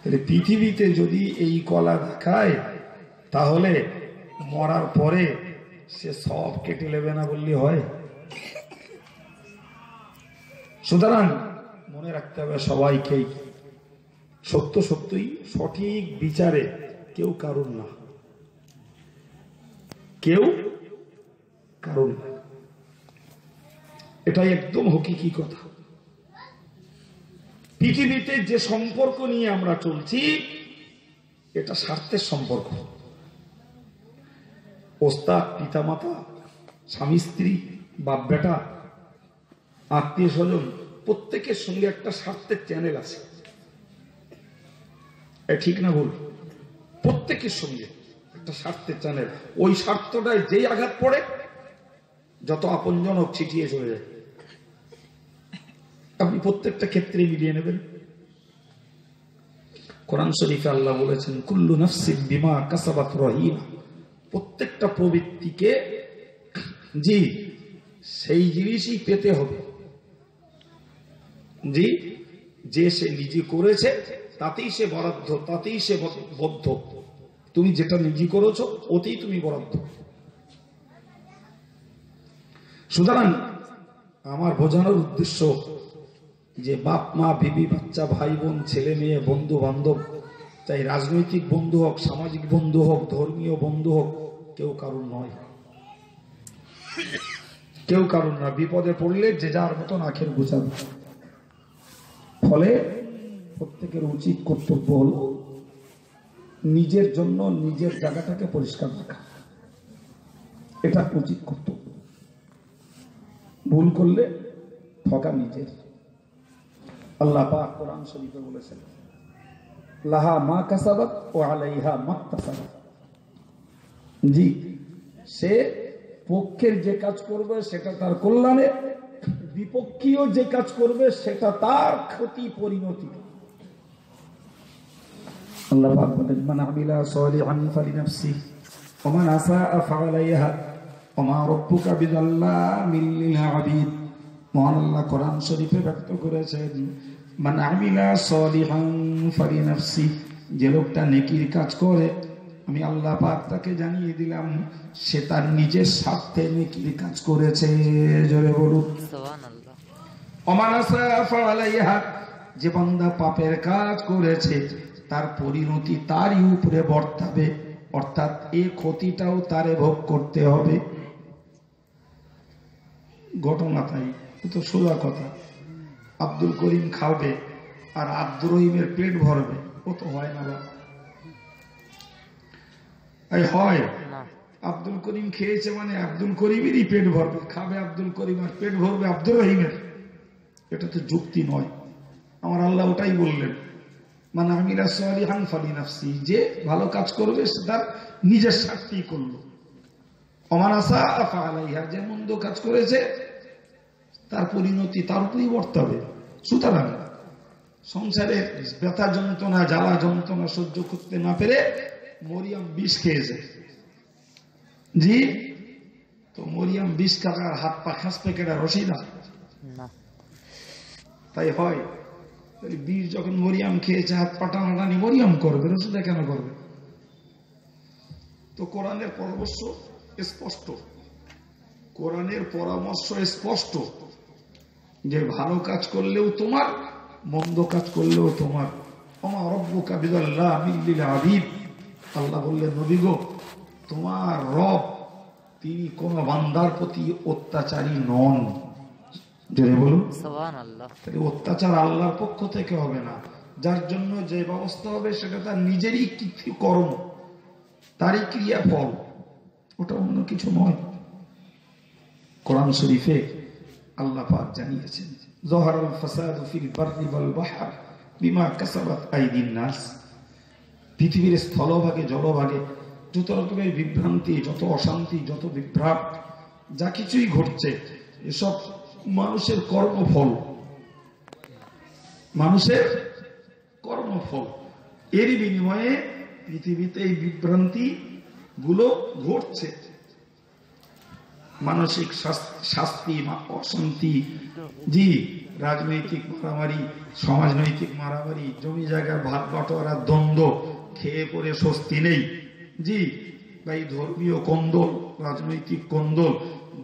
তাহলে পৃথিবীতে যদি এই কলা দেখায়, তাহলে মরার পরে সে সব কেটে নেবে না বললে হয়? সুতরাং মনে রাখতে হবে সবাইকেই, সত্য সত্যই সঠিক বিচারে কেউ কারণ না, কেউ কারণ না, এটাই একদম হকিকি কথা। পৃথিবীতে যে সম্পর্ক নিয়ে আমরা চলছি, এটা স্বার্থের সম্পর্ক। ওস্তাদ, পিতামাতা, স্বামী স্ত্রী, বাপ বেটা, আত্মীয় স্বজন, প্রত্যেকের সঙ্গে একটা স্বার্থের চ্যানেল আছে, ঠিক না ভুল? প্রত্যেকের সঙ্গে একটা স্বার্থের চ্যানেল, ওই স্বার্থটায় যেই আঘাত পড়ে, যত আপনজন হোক ছিটিয়ে চলে যায়। আপনি প্রত্যেকটা ক্ষেত্রে মিলিয়ে নেবেন। কোরআন শরীফে আল্লাহ বলেছেন, কুল্লু নাফসিন বিমা কাসাবাত রহিনা, প্রত্যেকটা প্রবৃত্তিকে জি সেই জিনিসই পেতে হবে, জি যে সে নিজে করেছে তাতেই সে বরাদ্দ, তাতেই সে বদ্ধ। তুমি যেটা নিজে করেছো ওতেই তুমি বরাদ্দ। সুতরাং আমার বোঝানোর উদ্দেশ্য যে বাপ মা, বিবি, বাচ্চা, ভাই বোন, ছেলে মেয়ে, বন্ধু বান্ধব, চাই রাজনৈতিক বন্ধু হোক, সামাজিক বন্ধু হোক, ধর্মীয় বন্ধু হোক, কেউ কারণ নয়, কেউ কারণ না। বিপদে পড়লে যে যার মতন আখের গুছাবে। ফলে প্রত্যেকের উচিত কর্তব্য হল নিজের জন্য নিজের জায়গাটাকে পরিষ্কার রাখা, এটা উচিত কর্তব্য। ভুল করলে ঠকা নিজের। আল্লাহ পাক কোরআন শরীফে বলেছেন, লাহা মা কাসাবাত ও আলাইহা মাকতাসাবাত, জি সে পক্ষের যে কাজ করবে সেটা তার কল্যাণে, বিপক্ষীয় যে কাজ করবে সেটা তার ক্ষতি, পরিণতি। আল্লাহ পাক বলেন, মান আমিলা সালিহান ফালিনাফসিহি ওয়া মান আসাআ ফাআলাইহা ওয়া মা রাব্বুকা বিযাল্লামিল লিল আবিদ। মহান আল্লাহ কোরআন শরীফে ব্যক্ত করেছেন, মান আমিলা সালিহান ফালিনাফসিহি, যে লোকটা নেকির কাজ করে, আমি আল্লাহ পাক তাকে জানিয়ে দিলাম সে তার নিজের স্বার্থে নেকির কাজ করেছে। জোরে বলুন সুবহানাল্লাহ। ওমান আসাআ ফাআলাইহা, যে বান্দা পাপের কাজ করেছে তার পরিণতি তারই উপরে বর্তাবে, অর্থাৎ এই ক্ষতিটাও তারে ভোগ করতে হবে। ঘটনা তাই, তো সোজা কথা। আব্দুল করিম খাবে আর আব্দুর রহিমের পেট ভরবে, ও তো হয় না বাবা, হয়? আব্দুল করিম খেয়েছে মানে আব্দুল করিমেরই পেট ভরবে, খাবে আব্দুল করিম আর পেট ভরবে আব্দুর রহিমের, এটা তো যুক্তি নয়। আমার আল্লাহ ওটাই বললেন, মানে আমিলা সালিহান ফালিনাফসি, যে ভালো কাজ করবে সে তার নিজের স্বার্থেই করলো। ওমান আসাআ ফাআলাইহা, যে মন্দ কাজ করেছে তার পরিণতি তার উপরই বর্তাবে। সুতরাং সংসারে ব্যথা যন্ত্রণা, জ্বালা যন্ত্রণা সহ্য করতে না পেরে মরিয়ম বিষ খেয়েছে, জি তো মরিয়ম বিষ খাওয়ার হাত পা খাসপে কেটে রশি না না তাই হয়? তাহলে বীর যখন মরিয়াম খেয়েছে হাত পা টানাটানি মরিয়াম করবে, রসুলটা কেন করবে? তো কোরআনের পরামর্শ স্পষ্ট, কোরআনের পরামর্শ স্পষ্ট যে ভালো কাজ করলেও তোমার, মন্দ কাজ করলেও তোমার। ওমা রব্বুকা বিযাল্লামিল লিল আবিদ, আল্লাহ বললেন নবী গো, তোমার রব তিনি কোন বান্দার প্রতি অত্যাচারী নন। জোরে বলুন সুবহানাল্লাহ। তাহলে অত্যাচার আল্লাহর পক্ষ থেকে হবে না, যার জন্য যে ব্যবস্থা হবে সেটা তার নিজেরই কর্ম, তারই ক্রিয়া ফল, ওটা অন্য কিছু নয়। কোরআন শরীফে আল্লাহ পাক জানিয়েছেন যহারাল ফাসাদু ফিল বাররি ওয়াল বাহর বিমা কাসাবাত আইদিন নাস, পৃথিবীর স্থলভাগে জলভাগে যত রকমের বিভ্রান্তি, যত অশান্তি, যত বিভ্রাট, যা কিছুই ঘটছে এসব মানুষের কর্মফল, মানুষের কর্মফল। এর বিনিময়ে পৃথিবীতে এই বিভ্রান্তি গুলো ঘটছে, মানসিক শাস্তি, অশান্তি, জি, রাজনৈতিক মারামারি, সমাজনৈতিক মারামারি, জমি জায়গার ভাগ বটোয়ারা, দ্বন্দ্ব, খেয়ে পড়ে স্বস্তি নেই, জি ভাই, ধর্মীয় কোন্দল, রাজনৈতিক কোন্দল,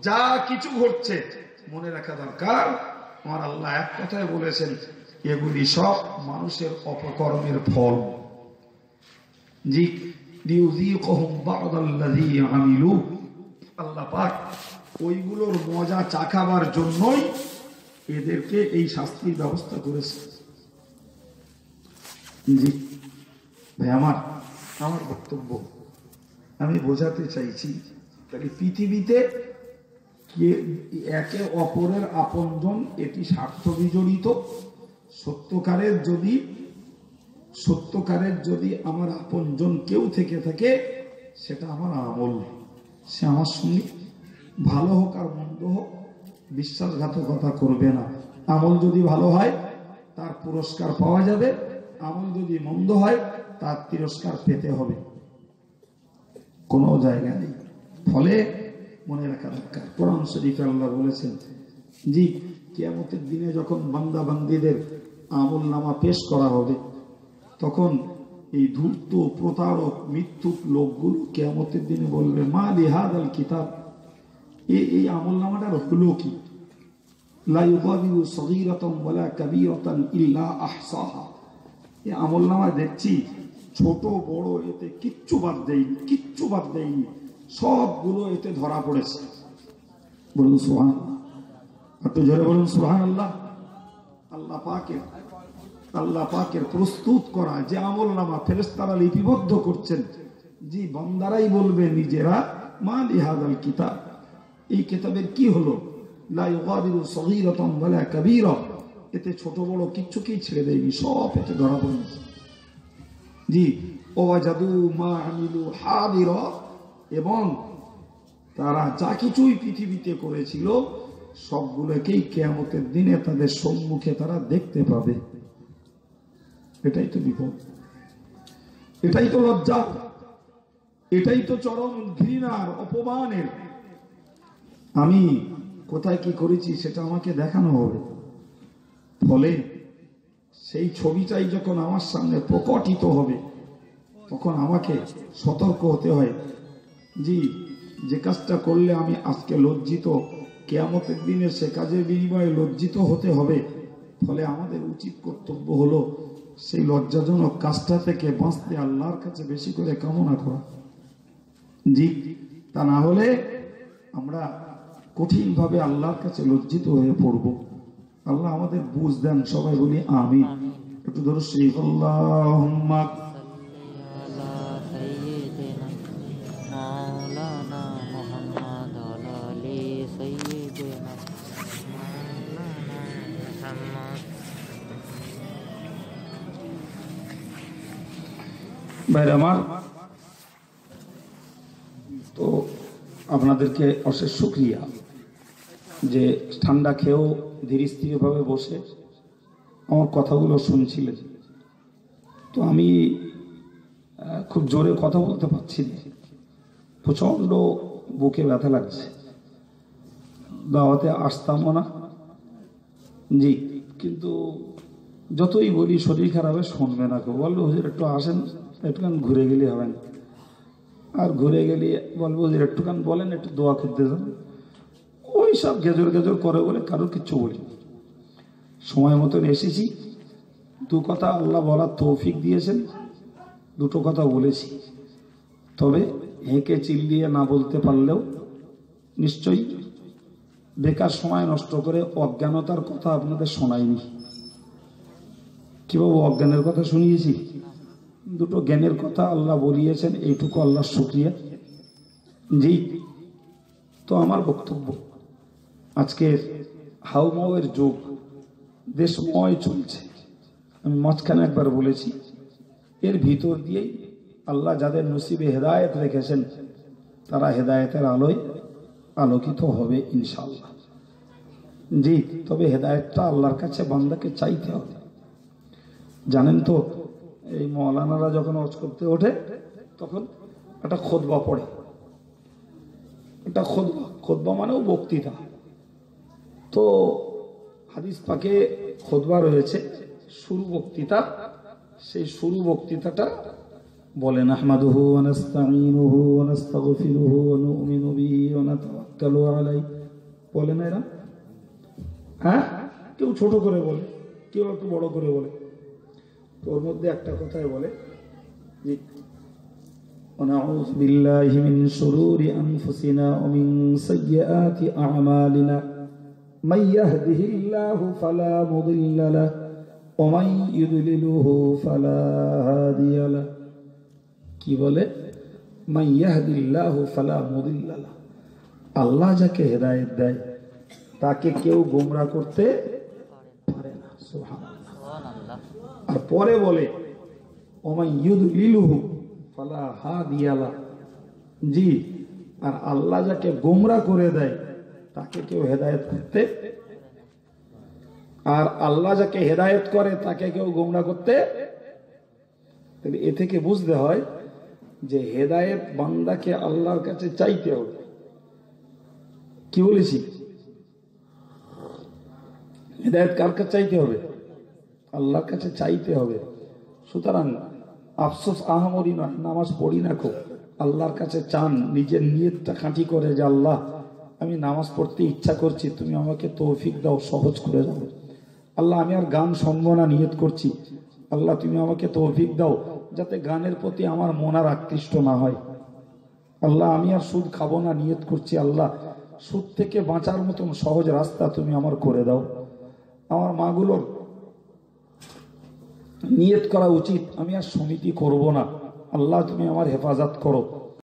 যা কিছু ঘটছে মনে রাখা দরকার আমার আল্লাহ এক কথায় বলেছেন এগুলি সব মানুষের অপকর্মের ফল। জি, লিউযীকুহুম বা'দাল্লাযী আমিলু, আল্লাহ পাক ওইগুলোর মজা চাখাবার জন্যই এদেরকে এই শাস্তির ব্যবস্থা করেছে। জি ভাই, আমার বক্তব্য আমি বোঝাতে চাইছি, তাহলে পৃথিবীতে একে অপরের আপনজন, এটি স্বার্থ বিজড়িত। সত্যকারের যদি আমার আপনজন কেউ থেকে থাকে, সেটা আমার আমল, সে আমার সঙ্গে ভালো হোক আর মন্দ হোক বিশ্বাসঘাতকতা করবে না। আমল যদি ভালো হয় তার পুরস্কার পাওয়া যাবে, আমল যদি মন্দ হয় তার তিরস্কার পেতে হবে, কোনো জায়গা নেই। ফলে মনে রাখা দরকার, কোরআন শরীফে আল্লাহ বলেছেন, জি, কিয়ামতের দিনে যখন বান্দা বান্দীদের আমল নামা পেশ করা হবে, তখন এই ধূর্ত, প্রতারক, মিথ্যুক লোকগুলো কিয়ামতের দিনে বলবে, মা লিহাদাল কিতাব, এই আমল নামাটার হলো কি? লা ইউগাদিরু সগীরাতান ওয়ালা কাবীরাতান ইল্লা আহসাহা। এই আমল নামা দেখছি ছোট বড় এতে কিচ্ছু বাদ দেয়নি, সবগুলো এতে ধরা পড়েছে। বলুন সুবহানাল্লাহ, একটু জোরে বলুন সুবহানাল্লাহ। আল্লাহ পাকের প্রস্তুত করা যে আমল নামা ফেরেশতারা লিপিবদ্ধ করছেন, জি, বান্দারাই বলবে নিজেরা, মা লিহাদাল কিতাব, এই কিতাবের কি হলো? লা ইউগাদিরু সগীরাতান ওয়ালা কাবীরা, এতে ছোট বড় কিচ্ছুকেই ছেড়ে দেয়নি, সব এতে ধরা পড়েছে। জি, ওয়াজাদু মা আমিলু হাদিরা, এবং তারা যা কিছুই পৃথিবীতে করেছিল সবগুলোকেই কিয়ামতের দিনে তাদের সম্মুখে তারা দেখতে পাবে। এটাই তো বিপদ, এটাই তো লজ্জা, এটাই তো চরম ঘৃণার, অপমানের। আমি কোথায় কি করেছি সেটা আমাকে দেখানো হবে, ফলে সেই ছবিটাই যখন আমার সামনে প্রকটিত হবে তখন আমাকে সতর্ক হতে হয়। জি, যে কাজটা করলে আমি আজকে লজ্জিত, কিয়ামতের দিনে সে কাজের বিনিময়ে লজ্জিত হতে হবে। ফলে আমাদের উচিত কর্তব্য হলো সেই লজ্জাজনক কাজটা থেকে বাঁচতে আল্লাহর কাছে বেশি করে কামনা করা। জি, তা না হলে আমরা কঠিনভাবে আল্লাহর কাছে লজ্জিত হয়ে পড়ব। আল্লাহ আমাদের বুঝ দেন, সবাই বলি আমিন। একটু ধরো শরীফ, আল্লাহুম্মা ভাইরা আমার, তো আপনাদেরকে অশেষ শুকরিয়া যে ঠান্ডা খেয়েও ধীর স্থিরভাবে বসে আমার কথাগুলো শুনছিলেন। তো আমি খুব জোরে কথা বলতে পারছি না, প্রচণ্ড বুকে ব্যথা লাগছে। দাওয়াতে আসতামও না, জি, কিন্তু যতই বলি শরীর খারাপে শুনবে না, কেউ বলবো হুজুর একটু আসেন, একটুখান ঘুরে গেলে হবেন, আর ঘুরে গেলে বলবো হুজুর একটুখান বলেন, একটু দোয়া করতে যান, ওই সব গেজর গেজর করে বলে কারোর কিচ্ছু বলি। সময় মতন এসেছি, দু কথা আল্লাহ বলার তৌফিক দিয়েছেন, দুটো কথা বলেছি। তবে হেঁকে চিল্লিয়ে না বলতে পারলেও নিশ্চয়ই বেকার সময় নষ্ট করে অজ্ঞানতার কথা আপনাদের শোনাইনি। কি বাবু, অজ্ঞানের কথা শুনিয়েছি? দুটো জ্ঞানের কথা আল্লাহ বলিয়েছেন, এইটুকু আল্লাহর শুকরিয়া। জি, তো আমার বক্তব্য, আজকে হাউমাউয়ের যুগ, দেশময় চলছে। আমি মাঝখানে একবার বলেছি, এর ভিতর দিয়েই আল্লাহ যাদের নসিবে হেদায়েত রেখেছেন তারা হেদায়েতের আলোয় আলোকিত হবে ইনশাআল্লাহ। জি, তবে হেদায়েতটা আল্লাহর কাছে বান্দাকে চাইতে হবে। জানেন তো, এই মৌলানারা যখন ওয়াজ করতে ওঠে তখন একটা খুতবা পড়ে, এটা খুতবা মানেও বক্তৃতা। তো হাদিস পাকে খুতবা রয়েছে, শুরু বক্তৃতা, সেই শুরু বক্তৃতাটা বলেন আহমাদুহু ওয়া নাস্তাঈনুহু ওয়া নাস্তাগফিরুহু ওয়া নু'মিনু বিহি ওয়া নাতাওয়াক্কালু আলাইহি, বলে না এরা? হ্যাঁ, কেউ ছোট করে বলে, কেউ একটু বড় করে বলে। তো ওর মধ্যে একটা কথাই বলে যে ওয়া নাউযু বিল্লাহি মিন শুরুরি আনফুসিনা ওয়া মিন সাইয়্যাতি আ'মালিনা মান ইয়াহদিহিল্লাহু ফালা মুদিল্লা লাহু ওয়া মান ইউদ্লিলহু ফালা হাদিয়া লাহু। কি বলে? মান ইয়াহদিল্লাহু ফালা মুদিল্লা লাহু, আল্লাহ যাকে হেদায়েত দেয় তাকে কেউ গোমরা করতে পারে না। সুবহানাল্লাহ। আর পরে বলে ওয়া মান ইউদ্লিলহু ফালা হাদিয়া লাহু, জি, আর আল্লাহ যাকে গোমরা করে দেয় তাকে কেউ হেদায়েত করতে, আর আল্লাহ যাকে হেদায়েত করে তাকে কেউ গোমরা করতে। তবে এ থেকে বুঝতে হয় যে হেদায়েত বান্দাকে আল্লাহর কাছে চাইতে হবে। কি বলেছি? হেদায়েত কার কাছে চাইতে হবে? আল্লাহর কাছে চাইতে হবে। সুতরাং আফসোস আহামরি নয়, নামাজ পড়ি না খুব, আল্লাহর কাছে চান, নিজের নিয়তটা খাঁটি করে যে আল্লাহ আমি নামাজ পড়তে ইচ্ছা করছি, তুমি আমাকে তৌফিক দাও, সহজ করে দাও। আল্লাহ আমি আর গান শুনবো না, নিয়ত করছি, আল্লাহ তুমি আমাকে তৌফিক দাও যাতে গানের প্রতি আমার মন আর আকৃষ্ট না হয়। আল্লাহ আমি আর সুদ খাবো না, নিয়ত করছি, আল্লাহ সুদ থেকে বাঁচার মতন সহজ রাস্তা তুমি আমার করে দাও। আমার মাগুলোর নিয়ত করা উচিত আমি আর সমিতি করব না, আল্লাহ তুমি আমার হেফাজত করো।